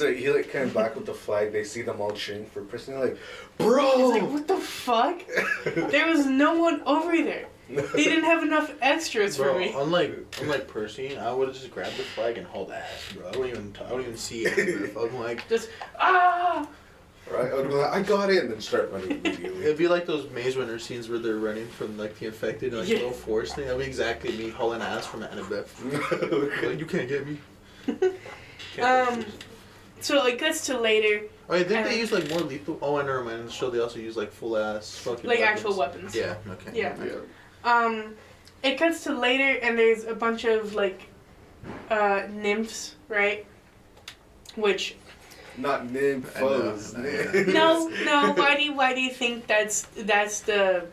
came back with the flag. They see them all cheering for Percy. They're like, bro! He's like, what the fuck? There was no one over there. They didn't have enough extras for me. Unlike Percy, I would have just grabbed the flag and hauled ass, bro. I don't even see it. I'm like, just Right? I would be like, I got it, and then start running immediately. It'd be like those Maze Runner scenes where they're running from like the infected, like little forest thing. That'd be exactly me hauling ass from Annabeth. Like, you can't get me. So it cuts to later. Oh, I think they use like more lethal. Oh, I never mind. In the show, they also use like full ass fucking like weapons. actual weapons. Yeah. Okay. Yeah. It cuts to later, and there's a bunch of like nymphs, right? Which. Not nymphos. No. Why do you think that's the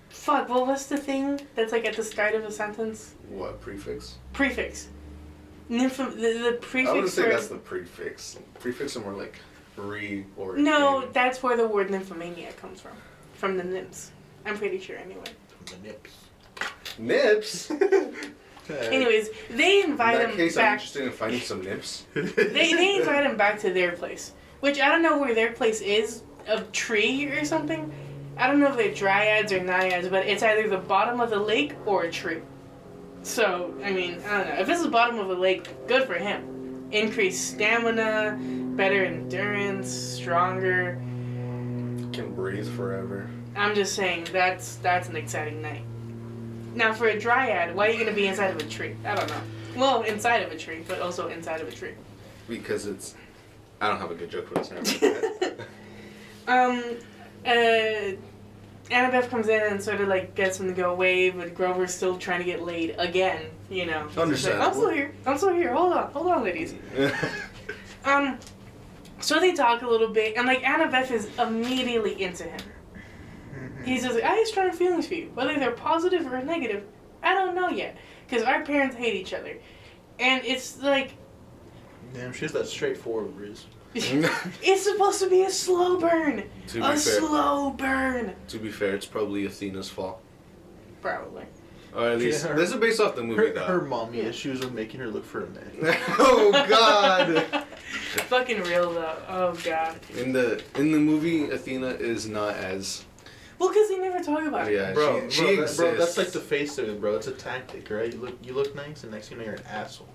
Fuck. What was the thing that's like at the start of a sentence? What prefix? Prefix. The prefix. I wouldn't say that's the prefix. Prefix are more like or. No, that's where the word nymphomania comes from. From the nymphs. I'm pretty sure, anyway. From the nips. Nips? Anyways, they invite him back. In that case, I'm interested in finding some nips. They invite him back to their place. Which, I don't know where their place is. A tree or something. I don't know if they're dryads or naiads, but it's either the bottom of the lake or a tree. So, I mean, I don't know. If it's the bottom of a lake, good for him. Increased stamina, better endurance, stronger. Can breathe forever. I'm just saying, that's an exciting night. Now, for a dryad, why are you going to be inside of a tree? I don't know. Well, inside of a tree, but also inside of a tree. Because it's... I don't have a good joke for this now. Annabeth comes in and sort of like gets him to go away, but Grover's still trying to get laid again, you know. Understandable. Like, I'm still here. Hold on, ladies. So they talk a little bit, and like Annabeth is immediately into him. He's just like, I have strong feelings for you, whether they're positive or negative. I don't know yet, because our parents hate each other, and it's like. Damn, she's that straightforward, Riz. It's supposed to be a slow burn. Slow burn. To be fair, it's probably Athena's fault. Probably. Or at least this is based off the movie. Her mommy issues of making her look for a man. Oh God. Fucking real though. Oh God. In the movie, Athena is not as. Well, because they never talk about it. Yeah, bro, she exists. Bro, that's like the face of it, bro. It's a tactic, right? You look nice, and next thing you know, you're an asshole.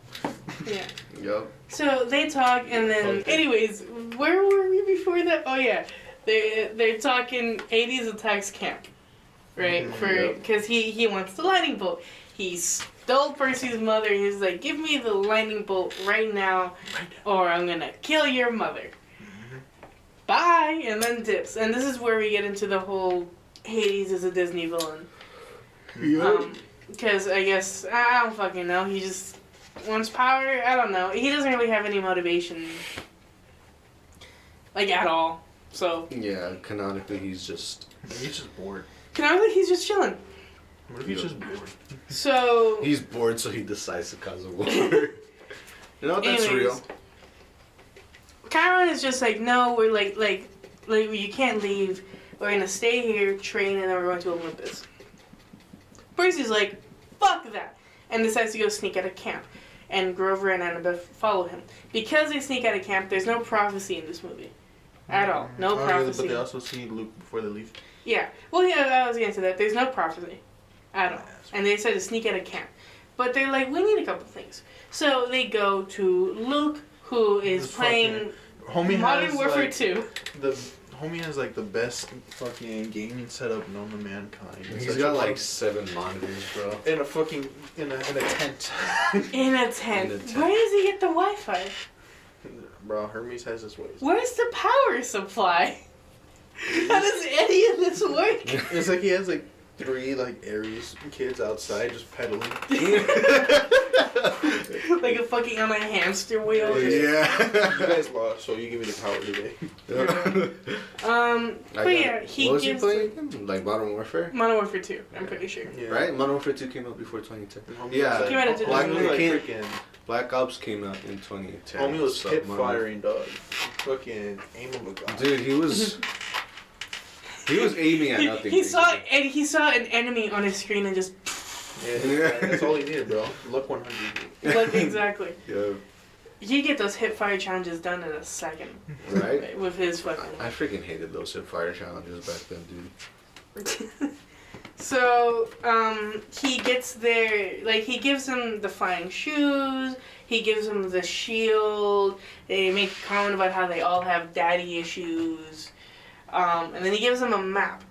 Yeah. Yup. So they talk, and then, anyways, where were we before that? Oh yeah, they're talking 80s attacks camp, right? Because he wants the lightning bolt. He stole Percy's mother. He's like, give me the lightning bolt right now, or I'm gonna kill your mother. Bye, and then dips. And this is where we get into the whole Hades is a Disney villain. Because I guess, I don't fucking know. He just wants power. I don't know. He doesn't really have any motivation. Like, at all. So. Yeah, canonically, he's just bored. Canonically, he's just chilling. What if he's just bored? So. He's bored, so he decides to cause a war. You know what? That's real. Chiron is just like, no, we're like you can't leave. We're gonna stay here, train, and then we're going to Olympus. Percy's like, fuck that, and decides to go sneak out of camp. And Grover and Annabeth follow him. Because they sneak out of camp, there's no prophecy in this movie. At all. No prophecy. But they also see Luke before they leave. Yeah. Well, yeah, I was getting to that. There's no prophecy. At all. And they decide to sneak out of camp. But they're like, we need a couple things. So they go to Luke, who is playing Modern Warfare 2. The homie has like the best fucking gaming setup known to mankind. He's got like 7 monitors, bro. In a fucking in a tent. In a tent. Where does he get the Wi-Fi? Bro, Hermes has his ways. Where's the power supply? How does any of this work? It's like he has like 3 like Aries kids outside just pedaling. Like a fucking on a hamster wheel. Yeah. You guys lost, so you give me the power today. But yeah, he what was gives. he playing again? Like Modern Warfare? Modern Warfare 2, I'm pretty sure. Yeah. Right? Modern Warfare 2 came out before 2010. Yeah. Came out in 2010. Black Ops came out in 2010. Homie was hip firing, dog. Fucking aim of a god. Dude, he was aiming at nothing. He saw an enemy on his screen and just. Yeah, that's all he needed, bro. Luck 100. Like, exactly. Yeah. He get those hip fire challenges done in a second. Right? With his fucking. I freaking hated those hip fire challenges back then, dude. So, he gets there, like, he gives him the flying shoes, he gives him the shield, they make a comment about how they all have daddy issues, and then he gives him a map,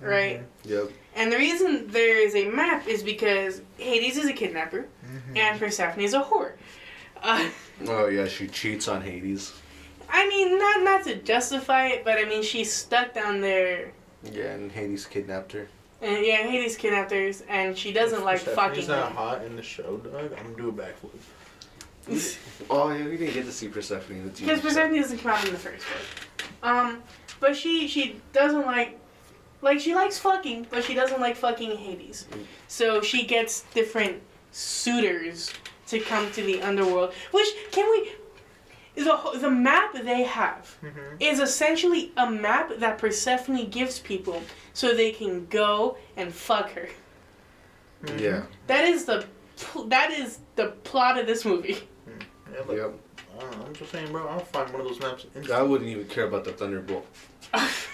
right? Mm-hmm. Yep. And the reason there is a map is because Hades is a kidnapper, and Persephone is a whore. Oh yeah, she cheats on Hades. I mean, not to justify it, but I mean, she's stuck down there. Yeah, and Hades kidnapped her. And yeah, Hades kidnapped her, and she doesn't like fucking He's not hot in the show, dog. I'm gonna do a backflip. Oh yeah, we didn't get to see Persephone in the TV. Because Persephone doesn't come out in the first place. But she doesn't like she likes fucking, but she doesn't like fucking Hades. So she gets different suitors to come to the underworld. Which, the map they have is essentially a map that Persephone gives people so they can go and fuck her. Yeah. That is the plot of this movie. Yeah, but, I'm just saying, bro, I'll find one of those maps. I wouldn't even care about the Thunderbolt. As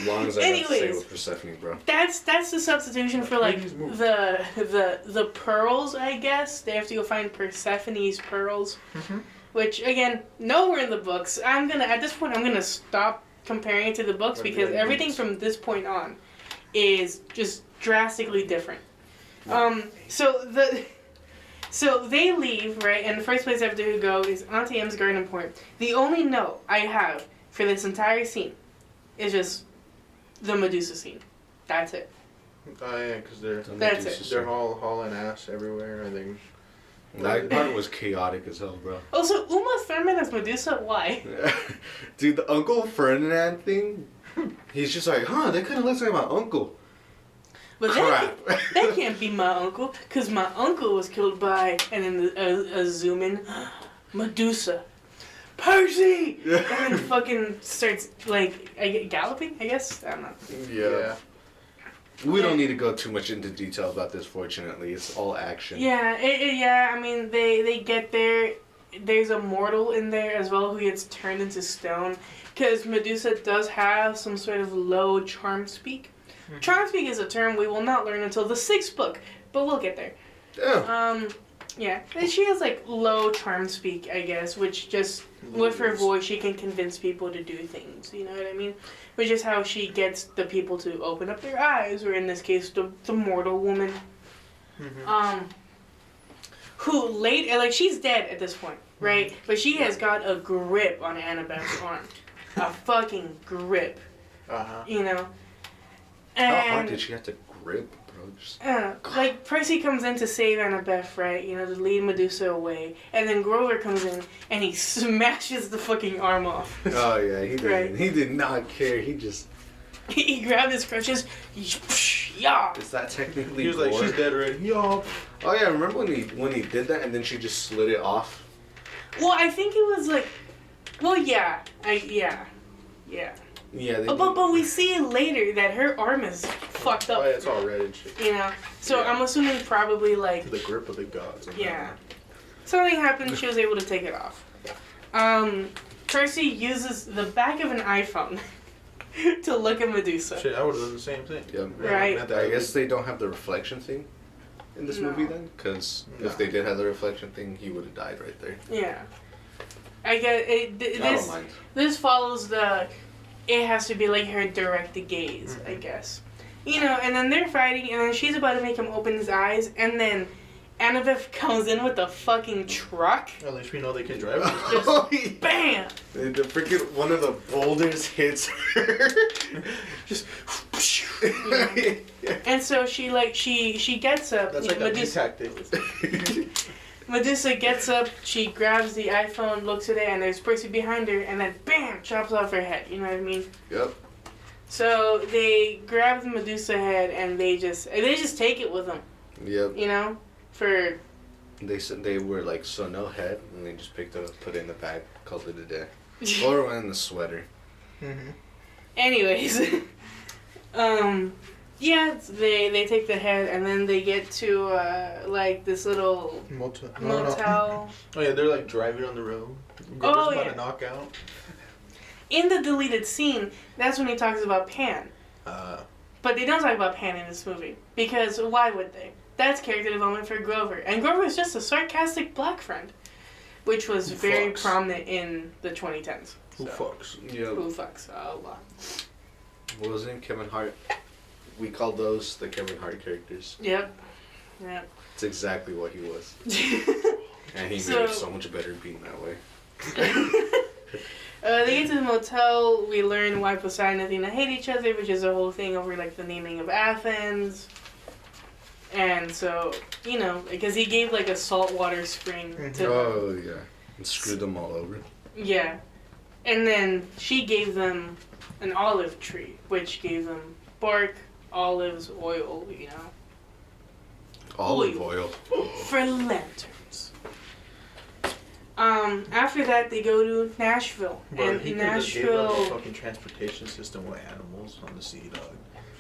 long as I got to stay with Persephone, bro. That's the substitution for like the pearls, I guess. They have to go find Persephone's pearls. Which, again, nowhere in the books. At this point, I'm gonna stop comparing it to the books because everything from this point on is just drastically different. So they leave, right? And the first place they have to go is Auntie M's garden point. The only note I have for this entire scene is just the Medusa scene. That's it. Oh yeah, because they're hauling ass everywhere. I think. That part was chaotic as hell, bro. Also, Uma Thurman as Medusa, why? Dude, the Uncle Ferdinand thing, he's just like, that kind of looks like my uncle. But that can't be my uncle, because my uncle was killed by, and then a zoom in, Medusa. Percy! And then fucking starts, like, galloping, I guess? I don't know. Yeah. We don't need to go too much into detail about this, fortunately. It's all action. Yeah, I mean, they get there. There's a mortal in there as well who gets turned into stone. Because Medusa does have some sort of low charm speak. Charm speak is a term we will not learn until the 6th book, but we'll get there. Yeah. And she has, like, low charm speak, I guess, which just, with her voice, she can convince people to do things, you know what I mean? Which is how she gets the people to open up their eyes, or in this case, the mortal woman. Who later, like, she's dead at this point, right? But she has got a grip on Annabeth's arm. A fucking grip. You know? And, how hard did she have to grip, bro? Like, Percy comes in to save Annabeth, right? You know, to lead Medusa away. And then Grover comes in, and he smashes the fucking arm off. Oh, yeah, he did. Right? He did not care. He just... He grabbed his crutches. Yeah. Is that technically He was like, she's dead already. Yeah. Oh, yeah, remember when he did that, and then she just slid it off? Well, I think it was like... Well, yeah. Yeah. Yeah, but we see later that her arm is fucked up. Oh, yeah, it's all red and shit. You know? So I'm assuming probably like... The grip of the gods. Yeah. Something happened, she was able to take it off. Percy uses the back of an iPhone to look at Medusa. Shit, I would have done the same thing. Yeah. Right. I guess they don't have the reflection thing in this movie then? Because if they did have the reflection thing, he would have died right there. Yeah. I get it. I don't mind. This follows the... It has to be like her direct gaze, I guess. You know, and then they're fighting, and then she's about to make him open his eyes, and then Annabeth comes in with a fucking truck. At least we know they can drive. Just bam! The freaking one of the boulders hits her. Just. Yeah. And so she gets up. That's like Medusa tactic. Medusa gets up, she grabs the iPhone, looks at it, and there's Percy behind her, and then BAM! Chops off her head. You know what I mean? Yep. So they grab the Medusa head and they just take it with them. Yep. You know? For... They said they were like, so no head, and they just picked it up, put it in the bag, called it a day. Or went in the sweater. Anyways. Yeah, they take the head and then they get to like this little motel. Oh yeah, they're like driving on the road. Grover's about to knock out. In the deleted scene, that's when he talks about Pan. But they don't talk about Pan in this movie because why would they? That's character development for Grover, and Grover is just a sarcastic black friend, which was very prominent in the 2010s. Who fucks? Yeah. Who fucks a lot. What was it? Kevin Hart. We called those the Kevin Hart characters. Yep. It's exactly what he was. And he made it so much better being that way. They get to the motel. We learn why Poseidon and Athena hate each other, which is a whole thing over like the naming of Athens. And so, you know, because he gave like a saltwater spring to them. Yeah. And screwed them all over. Yeah. And then she gave them an olive tree, which gave them bark, olives, oil, you know. Olive oil. For lanterns. After that, they go to Nashville. Bro, and he Nashville. Gave them a fucking transportation system with animals on the sea, dog.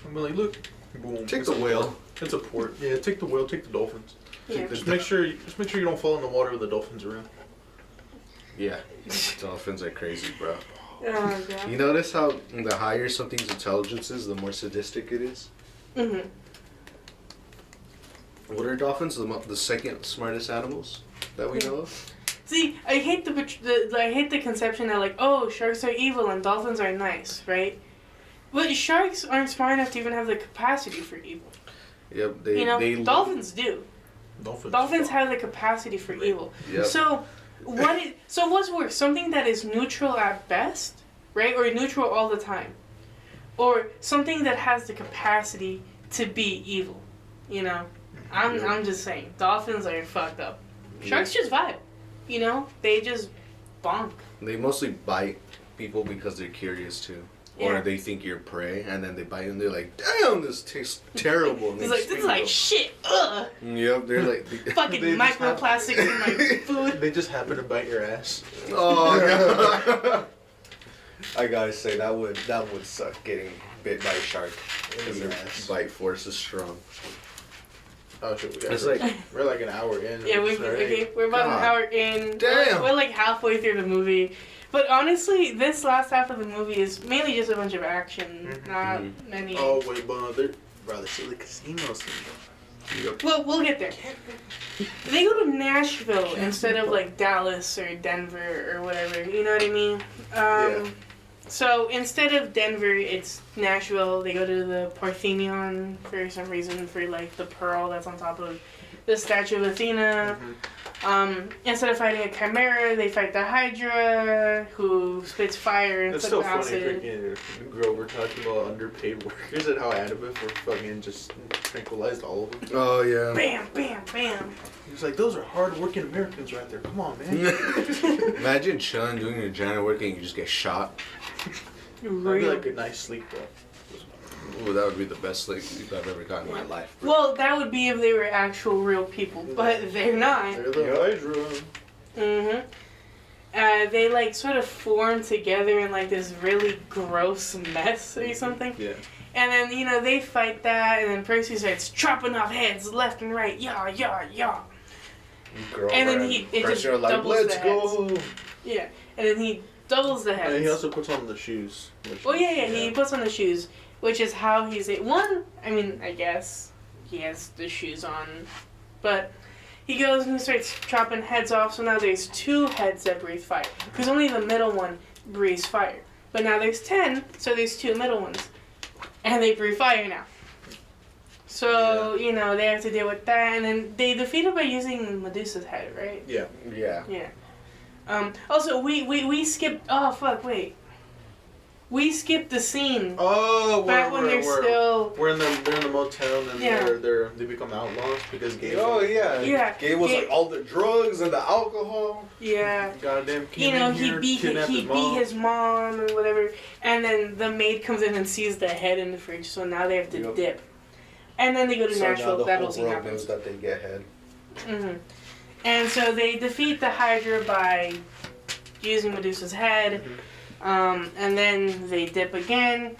I'm like, look, boom. Take the whale. It's a port. Yeah, take the whale. Take the dolphins. Yeah. Just make sure you don't fall in the water with the dolphins around. Yeah, dolphins are crazy, bro. Oh, God. You notice how the higher something's intelligence is, the more sadistic it is? Mm-hmm. What are dolphins? The second smartest animals that we know of? See, I hate the conception that like, oh, sharks are evil and dolphins are nice, right? But sharks aren't smart enough to even have the capacity for evil. Yep, dolphins do. Dolphins have the capacity for evil. Yep. So what's worse? Something that is neutral at best, right? Or neutral all the time. Or something that has the capacity to be evil. You know? I'm just saying. Dolphins are fucked up. Sharks just vibe. You know? They just bonk. They mostly bite people because they're curious too. Yeah. Or they think you're prey, and then they bite and they're like, damn, this tastes terrible. It's like, this is like shit, ugh. Yep, they're like... Fucking microplastics in my food. They just happen to bite your ass. Oh, God. I gotta say, that would suck, getting bit by a shark. Because their bite force is strong. Oh shit, we're like an hour in. Yeah, we're about an hour in. Damn. We're like halfway through the movie. But honestly, this last half of the movie is mainly just a bunch of action, not many... Oh, wait, but they're rather silly casinos. Yep. Well, we'll get there. They go to Nashville instead of, like, Dallas or Denver or whatever, you know what I mean? Yeah. So, instead of Denver, it's Nashville. They go to the Parthenon for some reason, for, like, the pearl that's on top of the statue of Athena. Instead of fighting a chimera, they fight the Hydra, who spits fire and It's still funny freaking Grover talking about underpaid workers and how Annabeth were fucking just tranquilized all of them. Oh, yeah. Bam, bam, bam. He's like, those are hard-working Americans right there. Come on, man. Imagine chilling, doing your janitor work, and you just get shot. That'd be like a nice sleep, though. Ooh, that would be the best sleep I've ever gotten in my life. Bro. Well, that would be if they were actual real people, but they're not. They're the Hydra. They like sort of form together in like this really gross mess or something. Yeah. And then, you know, they fight that, and then Percy starts chopping off heads left and right. Yeah. And then it just doubles the heads. Yeah. And then he doubles the heads. And he also puts on the shoes. Oh, yeah, he puts on the shoes, which is how he's... I guess he has the shoes on, but he goes and he starts chopping heads off, so now there's 2 heads that breathe fire. Because only the middle one breathes fire. But now there's 10, so there's 2 middle ones. And they breathe fire now. So, you know, they have to deal with that, and then they defeat it by using Medusa's head, right? Yeah. Also, we skipped... Oh, fuck, wait. We skipped the scene. Oh, they're still... They're in the motel and they become outlaws because Gabe... Oh, yeah. Yeah. Gabe was like all the drugs and the alcohol. Yeah. Goddamn he beat his mom or whatever, and then the maid comes in and sees the head in the fridge, so now they have to dip. And then they go to Nashville. That whole scene happens. That they get head. And so they defeat the Hydra by using Medusa's head. And then they dip again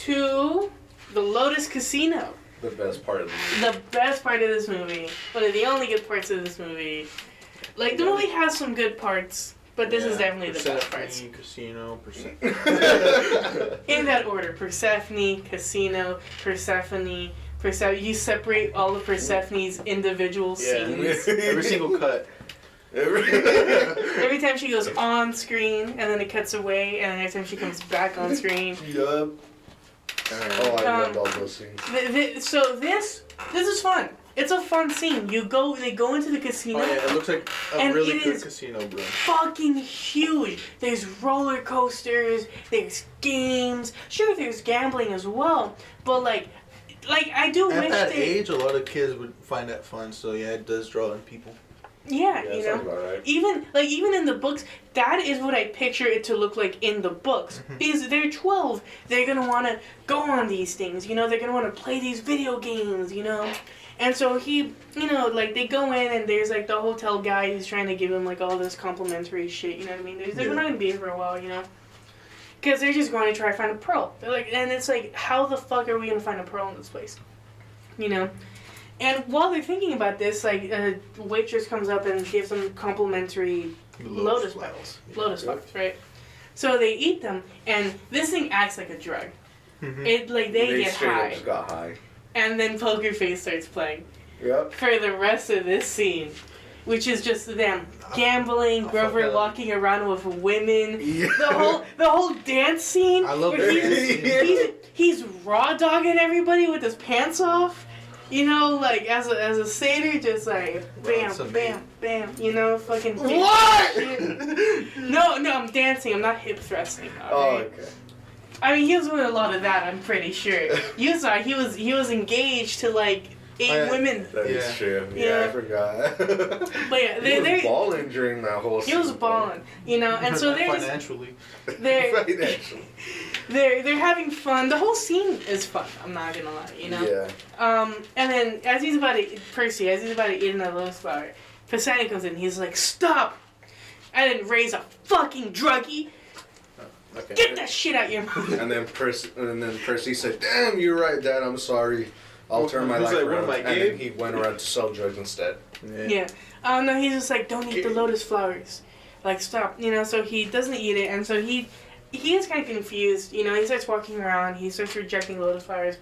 to the Lotus Casino. The best part of the movie. The best part of this movie. One of the only good parts of this movie. Like, the movie has some good parts, but this is definitely the best parts. Casino, in that order. Persephone, Casino, Persephone. You separate all of Persephone's individual scenes. Every single cut. Every time she goes on screen, and then it cuts away, and then every time she comes back on screen. Yup. Oh, I loved all those scenes. So this is fun. It's a fun scene. They go into the casino. Oh yeah, it looks like a really good casino, bro. Fucking huge. There's roller coasters. There's games. Sure, there's gambling as well. But like I do wish at that age, a lot of kids would find that fun. So yeah, it does draw in people. Yeah, you know, right. even in the books, that is what I picture it to look like in the books. Because they're 12, they're gonna want to go on these things, you know, they're gonna want to play these video games, you know, And so he, you know, like, they go in and there's, like, the hotel guy who's trying to give him, like, all this complimentary shit, you know what I mean? They're like, we're not going to be here for a while, you know? Because they're just going to try to find a pearl. They're like, and it's like, how the fuck are we going to find a pearl in this place? You know? And while they're thinking about this, like, a waitress comes up and gives them complimentary lotus petals. Lotus flowers, right? So they eat them, and this thing acts like a drug. Mm-hmm. It, like, they get high. Just got high. And then Poker Face starts playing. Yep. For the rest of this scene. Which is just them gambling, Grover walking around with women. Yeah. The whole dance scene. I love that. He's raw dogging everybody with his pants off. You know, like as a satyr, just like bam, bam, bam. You know, fucking. What? No, I'm dancing. I'm not hip thrusting. Right? Oh, okay. I mean, he was doing a lot of that. I'm pretty sure. You saw he was engaged to like 8 women. That is true. Yeah, I forgot. But yeah, he was balling during that whole scene. He was balling, you know, and so they're financially. They're having fun. The whole scene is fun. I'm not gonna lie, you know. Yeah. And then Percy, as he's about to eat another lotus flower, Poseidon comes in. He's like, "Stop! I didn't raise a fucking druggie. Okay. Get that shit out your mouth." And then Percy said, "Damn, you're right, Dad. I'm sorry. I'll turn my life around." And then he went around to sell drugs instead. Yeah. No, he's just like, "Don't eat the lotus flowers. Like, stop." You know, so he doesn't eat it, and so he is kind of confused. You know, he starts walking around. He starts rejecting lotus flowers,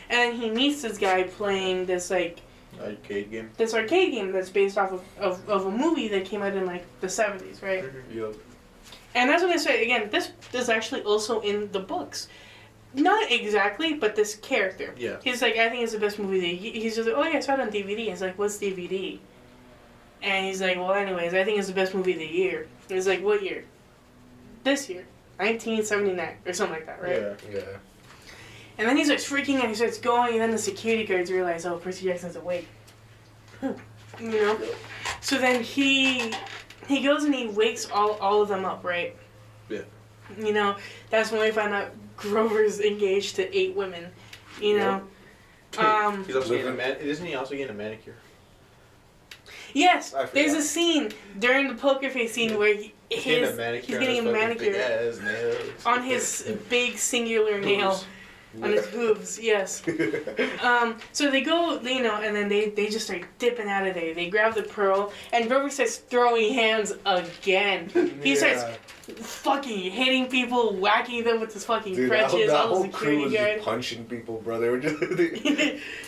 and then he meets this guy playing this like arcade game. This arcade game that's based off of a movie that came out in like the 70s, right? Yep. And that's what I say again. This is actually also in the books. Not exactly, but this character. Yeah. He's like, I think it's the best movie. He's just like, oh yeah, I saw it on DVD. He's like, what's DVD? And he's like, well, anyways, I think it's the best movie of the year. And he's like, what year? This year, 1979 or something like that, right? Yeah. And then he starts freaking out. He starts going, and then the security guards realize, oh, Percy Jackson's awake. You know. So then he goes and he wakes all of them up, right? Yeah. You know, that's when we find out Grover's engaged to 8 women. You know. He's also isn't he also getting a manicure? Yes, there's a scene during the Poker Face scene where he's getting a manicure on his big singular nail. On his hooves, yes. So they go, you know, and then they just start dipping out of there. They grab the pearl, and Grover starts throwing hands again. He starts fucking hitting people, whacking them with his fucking crutches. That all whole the crew was security just punching people, bro. They were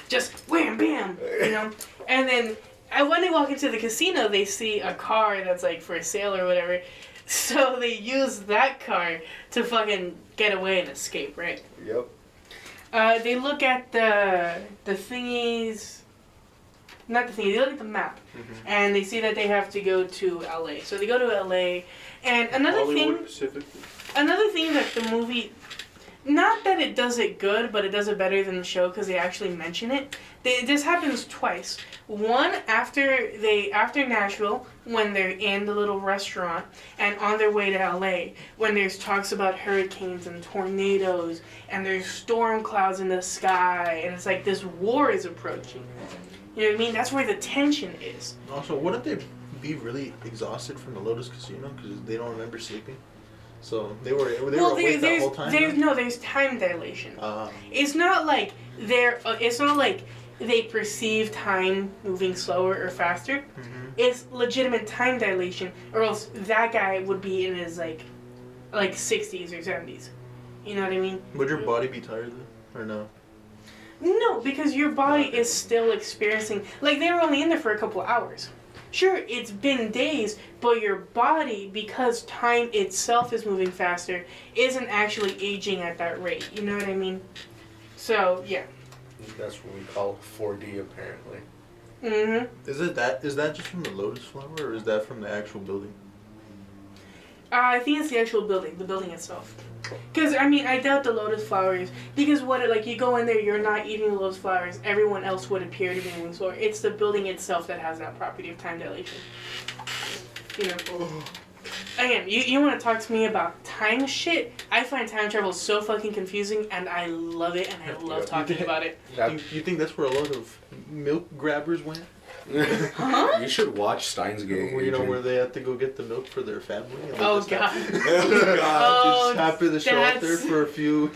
just wham, bam, you know. And then when they walk into the casino, they see a car that's like for sale or whatever. So they use that car to fucking get away and escape, right? Yep. They look at the thingies. Not the thingies. They look at the map, and they see that they have to go to LA. So they go to LA, and another thing that the movie, not that it does it good, but it does it better than the show because they actually mention it. This happens twice. One after Nashville, when they're in the little restaurant, and on their way to LA, when there's talks about hurricanes and tornadoes, and there's storm clouds in the sky, and it's like this war is approaching. You know what I mean? That's where the tension is. Also, wouldn't they be really exhausted from the Lotus Casino because they don't remember sleeping? So they were awake the whole time. There's time dilation. It's not like they perceive time moving slower or faster. It's legitimate time dilation, or else that guy would be in his like 60s or 70s. You know what I mean? Would your body be tired though, or no? No, because your body is still experiencing. Like, they were only in there for a couple hours. Sure, it's been days, but your body, because time itself is moving faster, isn't actually aging at that rate. You know what I mean? So, yeah. That's what we call 4D, apparently. Mm-hmm. Is that just from the lotus flower, or is that from the actual building? I think it's the actual building, the building itself. Because, I mean, I doubt the lotus flowers, because you go in there, you're not eating the lotus flowers, everyone else would appear to be moving slower. It's the building itself that has that property of time dilation. You know. Again, you want to talk to me about time shit? I find time travel so fucking confusing, and I love it, and I love talking about it. You think that's where a lot of milk grabbers went? Huh? You should watch Steins Gate. You know where they have to go get the milk for their family. Oh god. Oh god. Just happen to show up there for a few.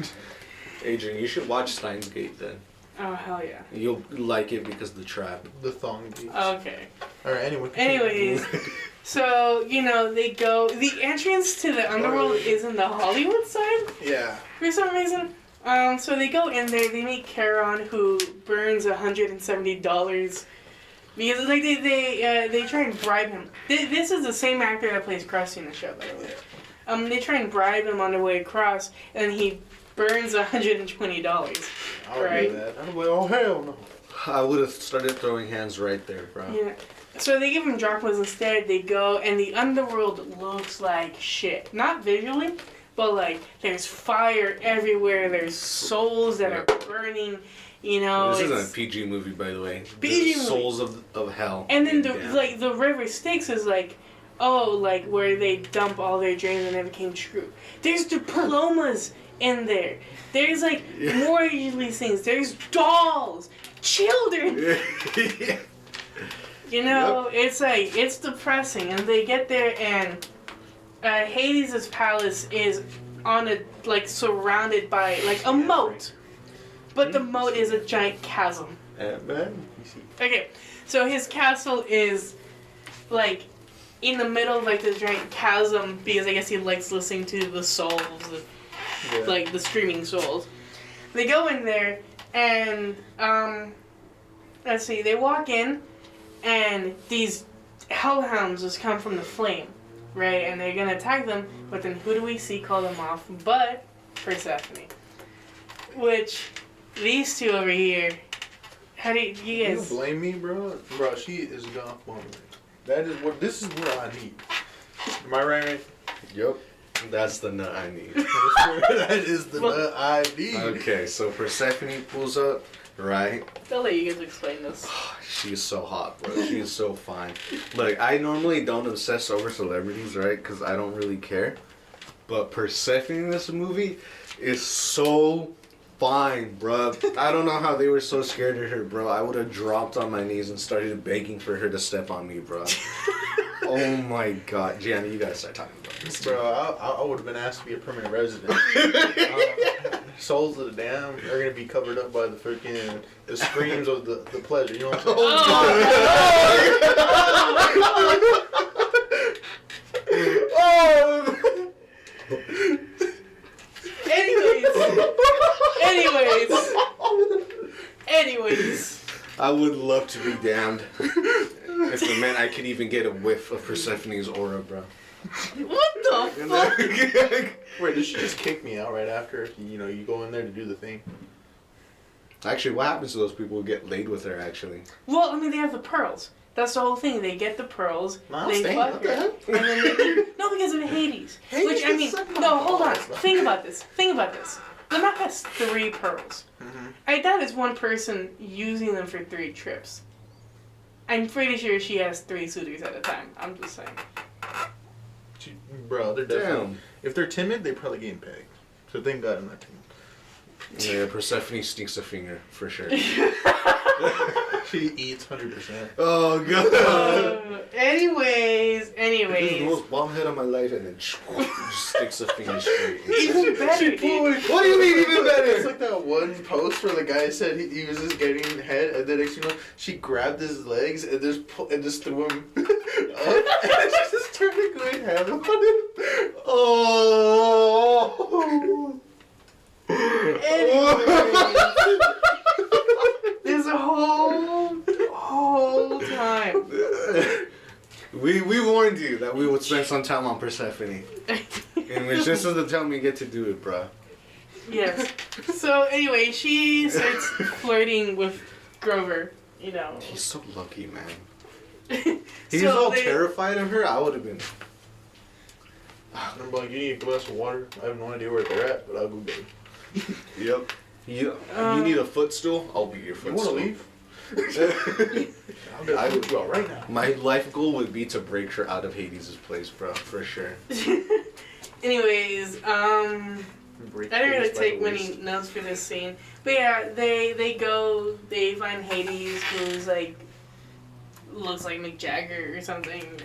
Adrian, you should watch Steins Gate then. Oh hell yeah. You'll like it because of the trap. The thong gates. Okay. Alright, anyway. Anyways, so, they go... The entrance to the underworld is in the Hollywood side. Yeah. For some reason. So they go in there, they meet Charon, who burns $170. Because, they try and bribe him. This is the same actor that plays Krusty in the show, by the way. They try and bribe him on their way across, and he burns $120. Right? Do that. I'm like, oh hell no. I would have started throwing hands right there, bro. Yeah. So they give him drachmas instead. They go, and the underworld looks like shit. Not visually, but there's fire everywhere. There's souls that are burning. This isn't a PG movie, by the way. PG movie. Souls of hell. And then the river Styx is where they dump all their dreams and it became true. There's diplomas in there. There's more of these things. There's dolls, children. Yeah. It's depressing, and they get there, and Hades' palace is on surrounded by a moat, but the moat is a giant chasm. Okay, so his castle is in the middle of this giant chasm because I guess he likes listening to the souls, the streaming souls. They go in there, and let's see, they walk in. And these hellhounds just come from the flame, right? And they're gonna attack them, but then who do we see call them off? But Persephone. Which, these two over here, how do you guys... You blame me, bro? Bro, she is gone for me. This is what I need. Am I right? Yup. That's the nut I need. That is the nut I need. Okay, so Persephone pulls up. Right? I'll let you guys explain this. She is so hot, bro. She is so fine. Look, I normally don't obsess over celebrities, right? Because I don't really care. But Persephone in this movie is so fine, bro. I don't know how they were so scared of her, bro. I would have dropped on my knees and started begging for her to step on me, bro. Oh my god. Gianni, you gotta start talking about this. Bro, I would have been asked to be a permanent resident. Souls of the damned are going to be covered up by the screams of the pleasure. You know what I'm saying? Anyways. I would love to be damned. If it meant I could even get a whiff of Persephone's aura, bro. What the fuck? Wait, did she just kick me out right after you go in there to do the thing? Actually, what happens to those people who get laid with her, actually? Well, they have the pearls. That's the whole thing. They get the pearls, they fuck her, and then no, because of Hades. Hold on. Think about this. The map has 3 pearls. Mm-hmm. I doubt it's one person using them for 3 trips. I'm pretty sure she has 3 suitors at a time. I'm just saying. Bro, they're definitely... If they're timid, they probably getting pegged. So thank God I'm not timid. Yeah, Persephone stinks a finger, for sure. She eats 100%. Oh, God. Anyways. This is the most bomb head of my life, and then just sticks a finger straight. Even better, dude. What do you mean even better? It's like that one post where the guy said he was just getting head, and then next she grabbed his legs and just threw him up, and she just started going ham on him. Oh. There's a whole time. We warned you that we would spend some time on Persephone. And which this is the time we get to do it, bro. Yes. So anyway, she starts flirting with Grover, He's so lucky, man. He's all terrified of her. I would have been... I'm like, you need a glass of water? I have no idea where they're at, but I'll go get it. Yep. You need a footstool? I'll be your footstool. You want to leave? I would go right now. My life goal would be to break her out of Hades' place, bro, for sure. Anyways, I didn't really take many notes for this scene. But yeah, they find Hades, who's like, looks like Mick Jagger or something.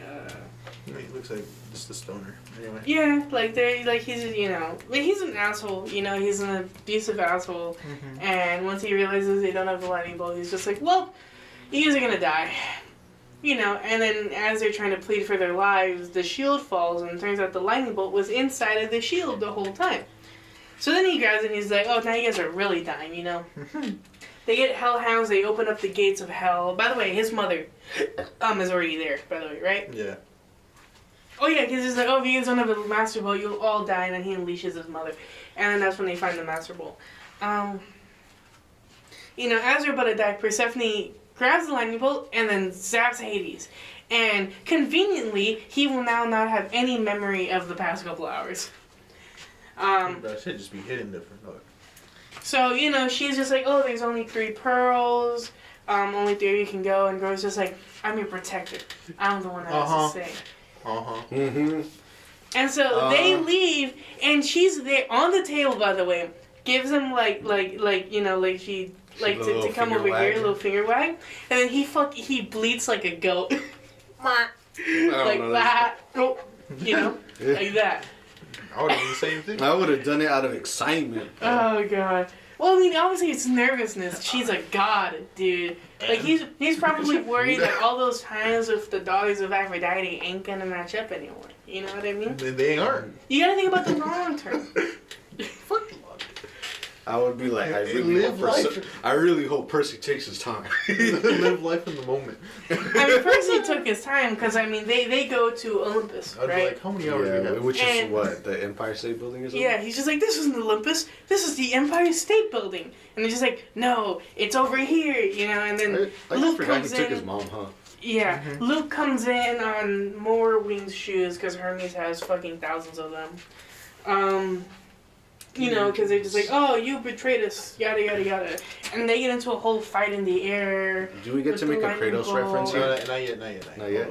He looks like just a stoner. Anyway. Yeah, like he's he's an asshole. He's an abusive asshole. Mm-hmm. And once he realizes they don't have the lightning bolt, he's just like, well, you guys are gonna die. And then as they're trying to plead for their lives, the shield falls, and it turns out the lightning bolt was inside of the shield the whole time. So then he grabs it and he's like, oh, now you guys are really dying, They get hellhounds, they open up the gates of hell. By the way, his mother is already there, by the way, right? Yeah. Oh yeah, because he's like, oh, if you guys don't have the Master Bolt, you'll all die, and then he unleashes his mother. And then that's when they find the Master Bolt. As they're about to die, Persephone grabs the lightning bolt and then zaps Hades. And conveniently, he will now not have any memory of the past couple hours. That should just be hidden different. So, she's just like, oh, there's only 3 pearls. Only 3 of you can go. And Grove's just like, I'm your protector. I'm the one that has to say. Mm-hmm. And so they leave, and she's there on the table, by the way. Gives him to come over here, a little finger wag. And then he bleats like a goat. Like that. Like that. I would have done the same thing. I would have done it out of excitement. Oh, God. Well, obviously it's nervousness. She's a god, dude. Like, he's probably worried that all those times with the daughters of Aphrodite ain't gonna match up anymore. You know what I mean? They aren't. You gotta think about the long term. Fuck the long term. I would be like, I really hope Percy takes his time. Live life in the moment. Percy took his time because, they go to Olympus, I'd right? be like, how many hours do you have? Which is what, the Empire State Building or something? Yeah, he's just like, this isn't Olympus, this is the Empire State Building. And they're just like, no, it's over here, and then Luke comes in. He took his mom, huh? Yeah, mm-hmm. Luke comes in on more winged shoes because Hermes has fucking thousands of them. Because they're just like, oh, you betrayed us, yada, yada, yada. And they get into a whole fight in the air. Do we get to make a Kratos reference here? Not yet. Not yet.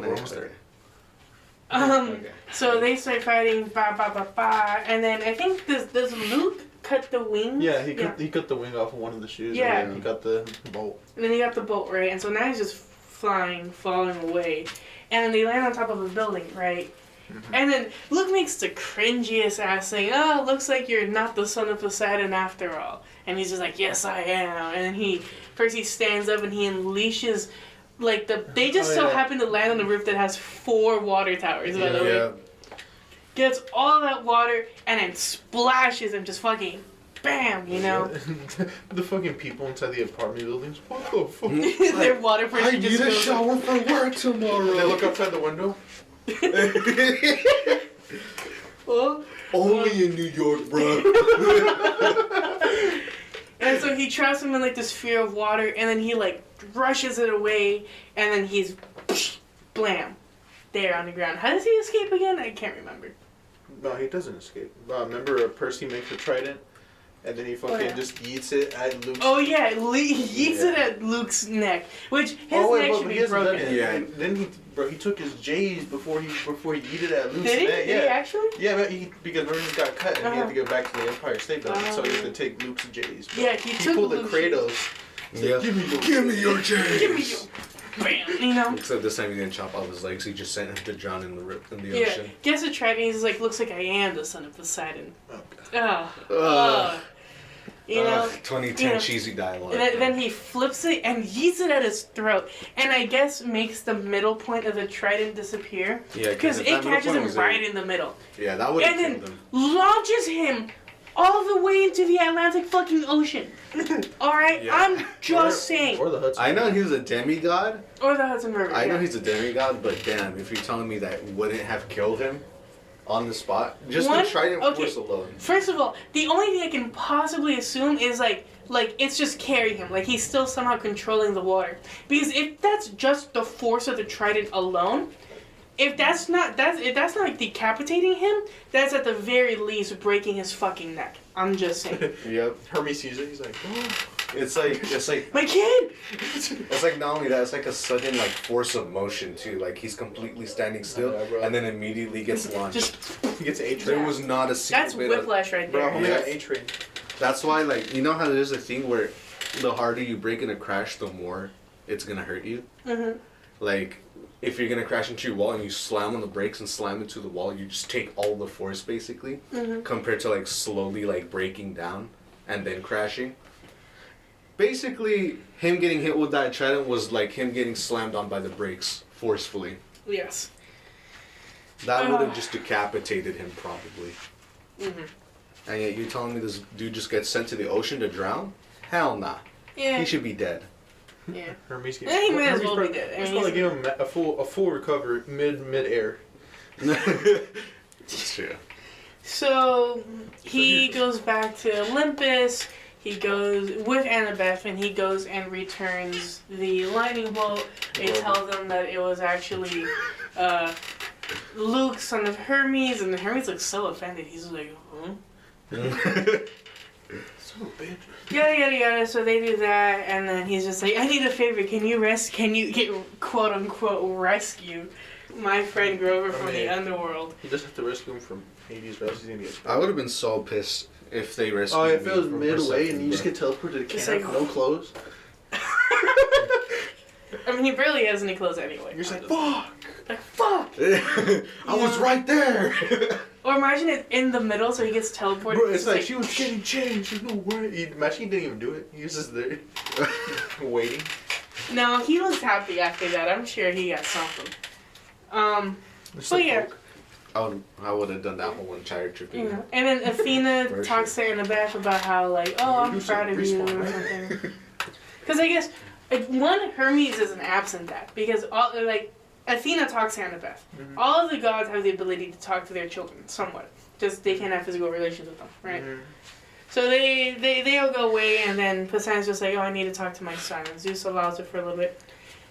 Okay. So they start fighting, and then I think does Luke cut the wings? Yeah, he cut the wing off of one of the shoes. Yeah. And he got the bolt. And then he got the bolt, right? And so now he's just falling away. And then they land on top of a building, right? Mm-hmm. And then Luke makes the cringiest ass thing. Oh, looks like you're not the son of Poseidon after all. And he's just like, yes, I am. And then Percy stands up and he unleashes, they just happen to land on the roof that has 4 water towers, by the way. Gets all that water and then splashes and just fucking bam, The fucking people inside the apartment buildings, what the fuck? Their water pressure I need a shower for work tomorrow. They look outside the window. Well, only in New York, bro. And so he traps him in this sphere of water, and then he rushes it away, and then he's blam there on the ground. How does he escape again? I can't remember. No, he doesn't escape. Remember Percy makes a trident? And then he fucking just yeets it at Luke's... Oh, yeah. He yeets it at Luke's neck. Which, his neck should be broken. Yeah. And then he took his J's before he yeeted at Luke's neck. Did he actually? Yeah, but because Vernon got cut and he had to go back to the Empire State Building. So he had to take Luke's J's. But yeah, he took pulled the Kratos. Yeah. Give me your J's. Give me your... Bam, Except this time he didn't chop off his legs. He just sent him to drown in the ocean. Yeah. Gets a trident. He's like, looks like I am the son of Poseidon. Oh, God. 2010 cheesy dialogue. And then he flips it and yeets it at his throat. And I guess makes the middle point of the trident disappear. Yeah, because it catches him right in the middle. Yeah, that would have killed him. And then launches him all the way into the Atlantic fucking Ocean. Alright? Yeah. I'm just saying. Or the Hudson. I know he's a demigod. Or the Hudson River. I know he's a demigod, but damn, if you're telling me that wouldn't have killed him on the spot, just the trident force alone. First of all, the only thing I can possibly assume is like it's just carrying him. Like he's still somehow controlling the water. Because if that's just the force of the trident alone, if that's not like decapitating him, that's at the very least breaking his fucking neck. I'm just saying. Yep. Hermes sees it. He's like, oh. It's like my kid. It's like not only that, it's like a sudden like force of motion too. Like he's completely standing still, and then immediately gets launched. He gets A-train. There was not a single That's bit whiplash right there. Bro, got A-train. That's why, like, you know how there's a thing where the harder you break in a crash, the more it's gonna hurt you. Mm-hmm. Like, if you're gonna crash into your wall and you slam on the brakes and slam into the wall, you just take all the force basically, compared to like slowly like breaking down and then crashing. Basically, him getting hit with that trident was like him getting slammed on by the brakes forcefully. Yes. That would have just decapitated him probably. Mm-hmm. And yet you're telling me this dude just gets sent to the ocean to drown? Hell nah. Yeah. He should be dead. Yeah. Hermes he might as well be dead. I just want to give him a full recovery mid-air. That's true. So he goes back to Olympus. He goes with Annabeth, and he goes and returns the lightning bolt. They tell them that it was actually Luke, son of Hermes, and Hermes looks so offended. He's like, huh? Son of a bitch. Yada yada yada. So they do that, and then he's just like, "I need a favor. Can you get quote unquote rescue my friend Grover from the underworld?" You just have to rescue him from Hades, or else he's gonna get. I would have been so pissed if they rescued me. Oh, if it was Oh, midway and you just get teleported to camp, like, no clothes. I mean, he barely has any clothes anyway. You're just like, fuck. Like, fuck. I was right there. Or imagine it in the middle, so he gets teleported. Bro, it's like she was getting changed. There's no way. Imagine he didn't even do it. He was just there, waiting. No, he was happy after that. I'm sure he got something. But yeah. I would have done that whole entire trip. Yeah. And then Athena talks to Annabeth about how, like, oh, I'm proud of you or something. Because I guess, one, Hermes is an absent dad. Because, Athena talks to Annabeth. Mm-hmm. All of the gods have the ability to talk to their children, somewhat. Just they can't have physical relations with them, right? Mm-hmm. So they all go away, and then Poseidon's just like, oh, I need to talk to my son. And Zeus allows it for a little bit.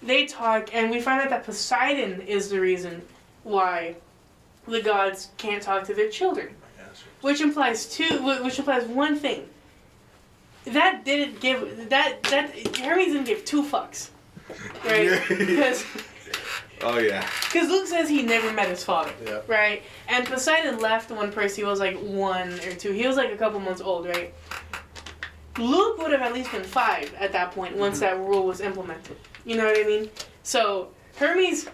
They talk, and we find out that Poseidon is the reason why the gods can't talk to their children. Which implies one thing. That didn't give, that Hermes didn't give two fucks. Right? Because... Oh, yeah. Because Luke says he never met his father, yeah. Right? And Poseidon left when Percy was like 1 or 2. He was like a couple months old, right? Luke would have at least been 5 at that point once that rule was implemented. You know what I mean? So, Hermes,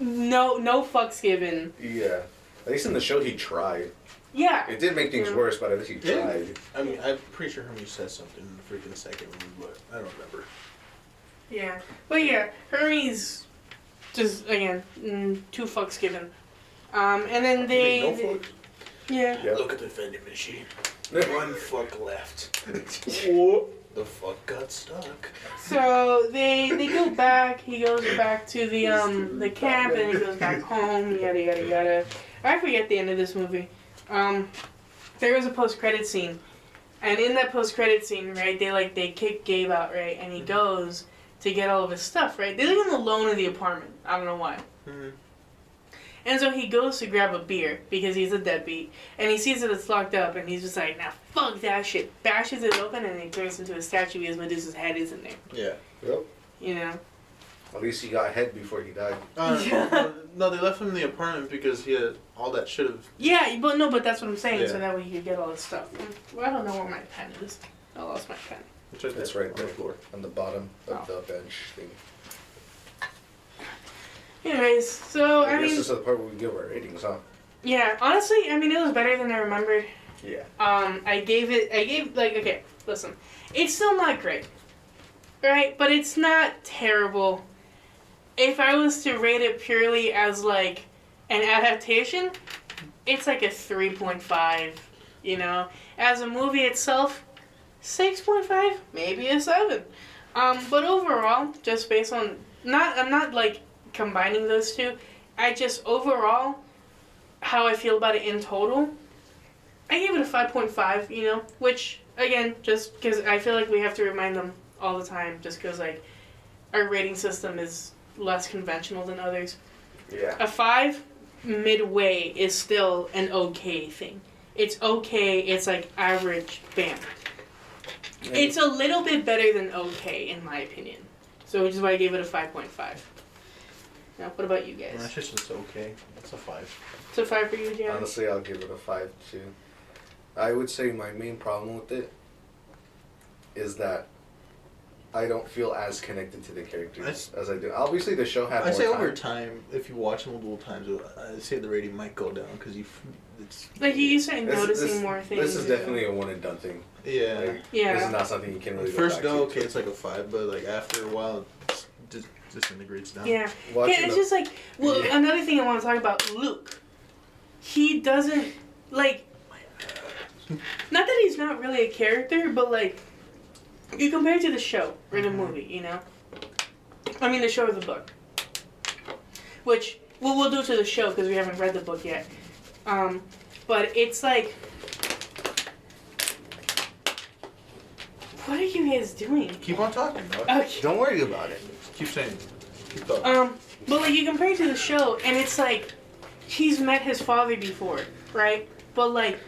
no fucks given. Yeah. At least in the show he tried. Yeah. It did make things worse, but at least he tried. I mean, I'm pretty sure Hermes says something in the freaking second movie, but I don't remember. Yeah. But yeah, Hermes... Just, again, 2 fucks given. And then they... No fucks? Yeah. Look at the vending machine. 1 fuck left. The fuck got stuck. So they go back. He goes back to the camp, and he goes back home. Yada yada yada. I forget the end of this movie. There was a post-credit scene, and in that post-credit scene, right, they kick Gabe out, right, and he goes to get all of his stuff, right? They leave him alone in the apartment. I don't know why. Mm-hmm. And so he goes to grab a beer because he's a deadbeat, and he sees that it's locked up, and he's just like, "Nah, fuck that shit." Bashes it open, and he turns into a statue because Medusa's head is in there. Yeah. Yep. You know. At least he got head before he died. No, they left him in the apartment because he had all that shit of. Yeah, but that's what I'm saying. Yeah. So that way he could get all this stuff. Well, I don't know where my pen is. I lost my pen. It's right there, on the bottom of the bench thing. Anyways, so I mean, this is the part where we give our ratings, huh? Yeah, honestly, I mean, it was better than I remembered. Yeah. Okay, listen, it's still not great, right? But it's not terrible. If I was to rate it purely as like an adaptation, it's like a 3.5. You know, as a movie itself, 6.5, maybe a 7. But overall, just based on I'm not like combining those two. I just overall, how I feel about it in total, I gave it a 5.5. You know, which again, just because I feel like we have to remind them all the time, just because like our rating system is less conventional than others. Yeah. A 5 midway is still an okay thing. It's okay. It's like average. Bam. It's a little bit better than okay, in my opinion. So, which is why I gave it a 5.5. Now, what about you guys? That's just okay. It's a 5. It's a 5 for you, Gianni? Honestly, I'll give it a 5 too. I would say my main problem with it is that I don't feel as connected to the characters as I do. Obviously, the show had more time. I say over time, if you watch multiple times, I say the rating might go down because it's... Like, you start noticing more things. This is definitely a one and done thing. Yeah. Like, yeah. This is not something you can really First go, okay, it's like a 5, but like after a while, it just disintegrates down. Yeah. It's just like, well, another thing I want to talk about, Luke. He doesn't, like, not that he's not really a character, but like, you compare it to the show or the movie, you know? I mean, the show or the book. Which, we'll do to the show because we haven't read the book yet. But it's like, what are you guys doing? Keep on talking, bro. Okay. Don't worry about it. Keep saying it. Keep talking. But like, you compare it to the show, and it's like, he's met his father before, right? But like,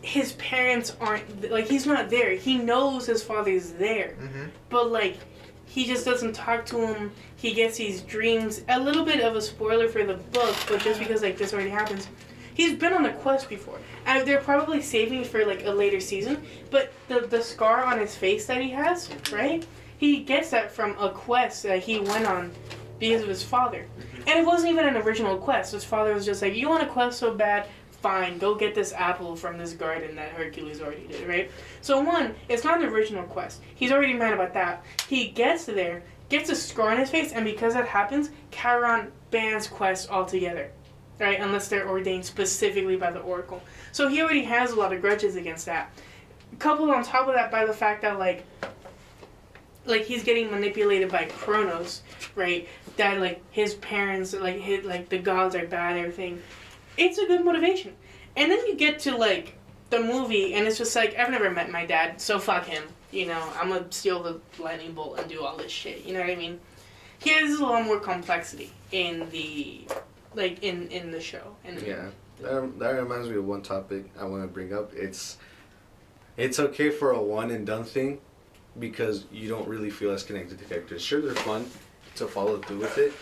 his parents aren't, like, he's not there. He knows his father's there. Mm-hmm. But like, he just doesn't talk to him. He gets these dreams. A little bit of a spoiler for the book, but just because like this already happens. He's been on a quest before. They're probably saving for like a later season, but the scar on his face that he has, right? He gets that from a quest that he went on because of his father. And it wasn't even an original quest. His father was just like, you want a quest so bad? Fine, go get this apple from this garden that Hercules already did, right? So one, it's not an original quest. He's already mad about that. He gets there, gets a scar on his face, and because that happens, Chiron bans quests altogether. Right, unless they're ordained specifically by the Oracle. So he already has a lot of grudges against that. Coupled on top of that by the fact that like he's getting manipulated by Kronos, right? That like his parents, like the gods are bad and everything. It's a good motivation. And then you get to like the movie, and it's just like, I've never met my dad, so fuck him. You know, I'm gonna steal the lightning bolt and do all this shit. You know what I mean? Here, there's a lot more complexity in the. Like, in the show. That reminds me of one topic I want to bring up. It's okay for a one and done thing because you don't really feel as connected to characters. Sure, they're fun to follow through with it,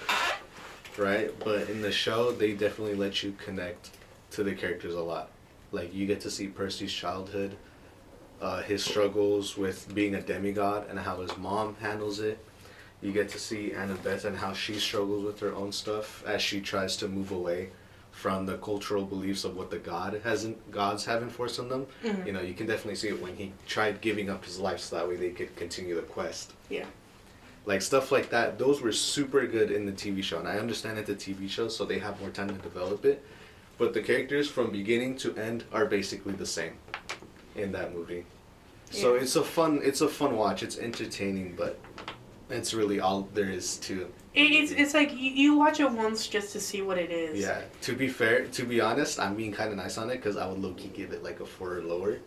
right? But in the show, they definitely let you connect to the characters a lot. Like, you get to see Percy's childhood, his struggles with being a demigod and how his mom handles it. You get to see Annabeth and how she struggles with her own stuff as she tries to move away from the cultural beliefs of what the gods have enforced on them. Mm-hmm. You know, you can definitely see it when he tried giving up his life so that way they could continue the quest. Yeah. Like, stuff like that, those were super good in the TV show. And I understand it's a TV show, so they have more time to develop it. But the characters from beginning to end are basically the same in that movie. Yeah. So it's a fun watch. It's entertaining, but it's really all there is to. It's like you watch it once just to see what it is. Yeah. To be honest, I'm being kind of nice on it because I would low-key give it like a 4 or lower.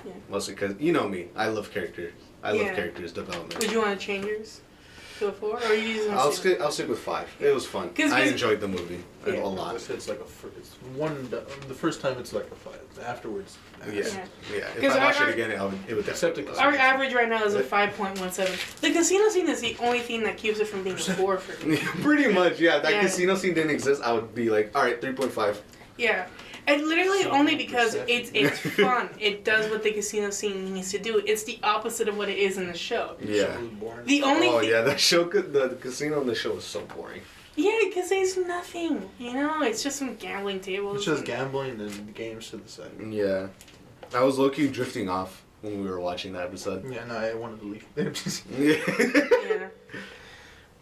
Yeah. Mostly because, you know me, I love characters. I love characters development. Would you want to change yours to a 4, or are you using? I'll stick with 5. It was fun. I enjoyed the movie a lot. It's like the first time it's like a 5. Afterwards. Yeah. If I watch it again, it would definitely. Our average right now is a 5.17. The casino scene is the only thing that keeps it from being a 4 for me. Pretty much, yeah. That casino scene didn't exist, I would be like, all right, 3.5. Yeah. And literally only because it's fun. It does what the casino scene needs to do. It's the opposite of what it is in the show. Yeah. The only the casino in the show was so boring. Yeah, because there's nothing, you know? It's just some gambling tables. It's just gambling and games to the side. Yeah. I was low-key drifting off when we were watching that episode. Yeah, no, I wanted to leave. Yeah.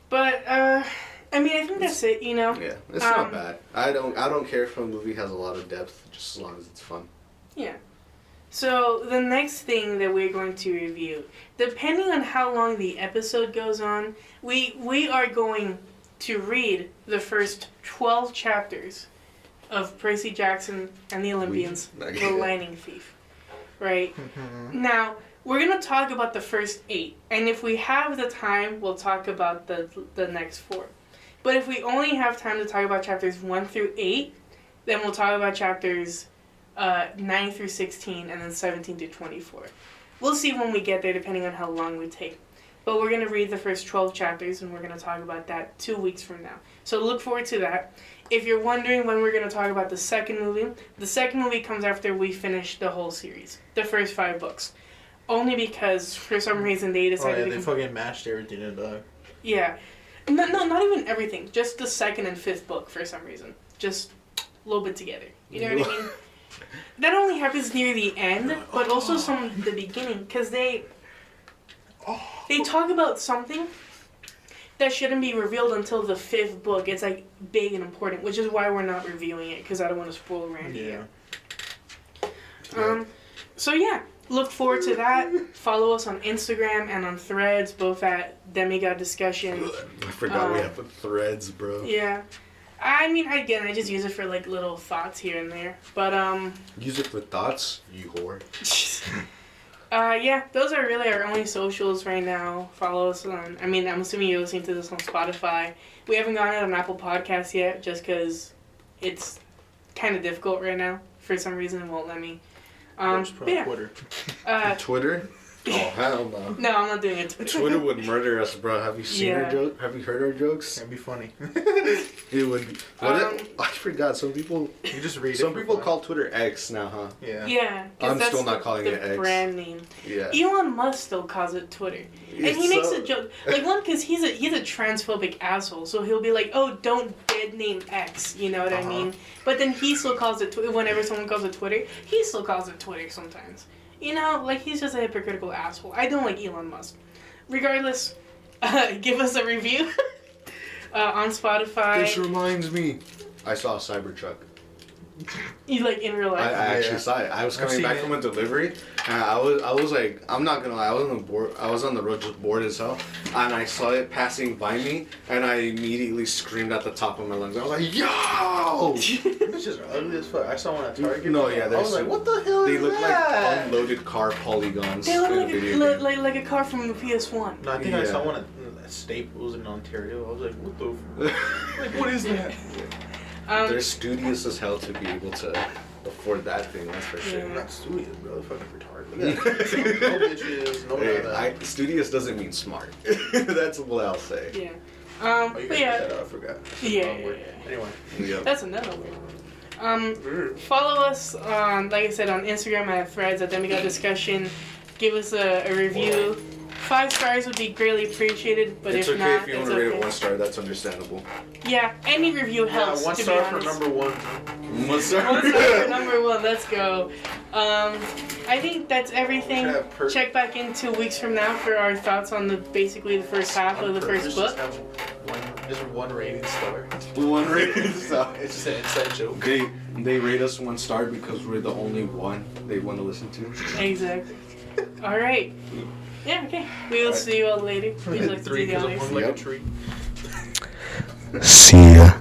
But, I mean, I think that's it, you know? Yeah, it's not bad. I don't care if a movie has a lot of depth, just as long as it's fun. Yeah. So, the next thing that we're going to review, depending on how long the episode goes on, we are going to read the first 12 chapters of Percy Jackson and the Olympians, The Lightning Thief. Right? Mm-hmm. Now, we're going to talk about the first 8, and if we have the time, we'll talk about the next 4. But if we only have time to talk about chapters 1 through 8, then we'll talk about chapters 9 through 16 and then 17 to 24. We'll see when we get there, depending on how long we take. But we're going to read the first 12 chapters, and we're going to talk about that 2 weeks from now. So look forward to that. If you're wondering when we're going to talk about the second movie comes after we finish the whole series, the first 5 books. Only because, for some reason, they decided they fucking mashed everything in the... Yeah. No, not even everything. Just the 2nd and 5th book, for some reason. Just a little bit together. You know what I mean? That only happens near the end, but also some at the beginning, because they talk about something that shouldn't be revealed until the 5th book. It's like big and important, which is why we're not reviewing it, because I don't want to spoil Randy. Yeah. So yeah, look forward to that. Follow us on Instagram and on Threads, both at Demi-God Discussion. I forgot we have Threads, bro. Yeah. I mean, again, I just use it for like little thoughts here and there. But use it for thoughts, you whore. Yeah, those are really our only socials right now. Follow us on, I mean, I'm assuming you're listening to this on Spotify. We haven't gotten it on Apple Podcasts yet, just because it's kind of difficult right now. For some reason, it won't let me. Yeah. Twitter. Twitter? Oh, hell no. No, I'm not doing it. Twitter would murder us, bro. Have you seen our jokes? Have you heard our jokes? That'd be funny. It would be. I forgot. Some people... You just read Some people call Twitter X now, huh? Yeah. Yeah. I'm still not calling it X. Brand name. Yeah. Elon Musk still calls it Twitter. And he makes a joke. Like, one, because he's a transphobic asshole. So he'll be like, oh, don't dead name X. You know what I mean? But then he still calls it Twitter. Whenever someone calls it Twitter, he still calls it Twitter sometimes. You know, like, he's just a hypocritical asshole. I don't like Elon Musk. Regardless, give us a review on Spotify. This reminds me. I saw a Cybertruck. You, like, in real life? I actually saw it. I was coming back from a delivery, and I was like, I'm not gonna lie, I was on the road just bored as hell, and I saw it passing by me, and I immediately screamed at the top of my lungs. I was like, yo! It's just ugly as fuck. I saw one at Target. No, yeah, I was like, what the hell they is look that? like unloaded car polygons. They look like a car from the PS1. No, I think I saw one at Staples in Ontario. I was like, what the like, what is that? They're studious as hell to be able to afford that thing, that's for sure. Not studious, bro. They're fucking retarded. No bitches, no none of that. Studious doesn't mean smart. That's what I'll say. Yeah. But yeah. I forgot. Yeah. Anyway. Yep. That's another word. Follow us on, like I said, on Instagram at Threads at Demi-God Discussion. Give us a review. 5 stars would be greatly appreciated, but it's if okay not, if you want to rate it 1 star. That's understandable. Yeah, any review helps. 1 to star be for honest. number 1. 1 star. 1 star for number 1. Let's go. I think that's everything. Check back in 2 weeks from now for our thoughts on basically the first half of the first book. Just one rating star. 1 rating star. It's just an inside joke. They rate us 1 star because we're the only one they want to listen to. Exactly. All right. Yeah, okay. We will see you all later. Please like to do the honors. Like a tree. See ya.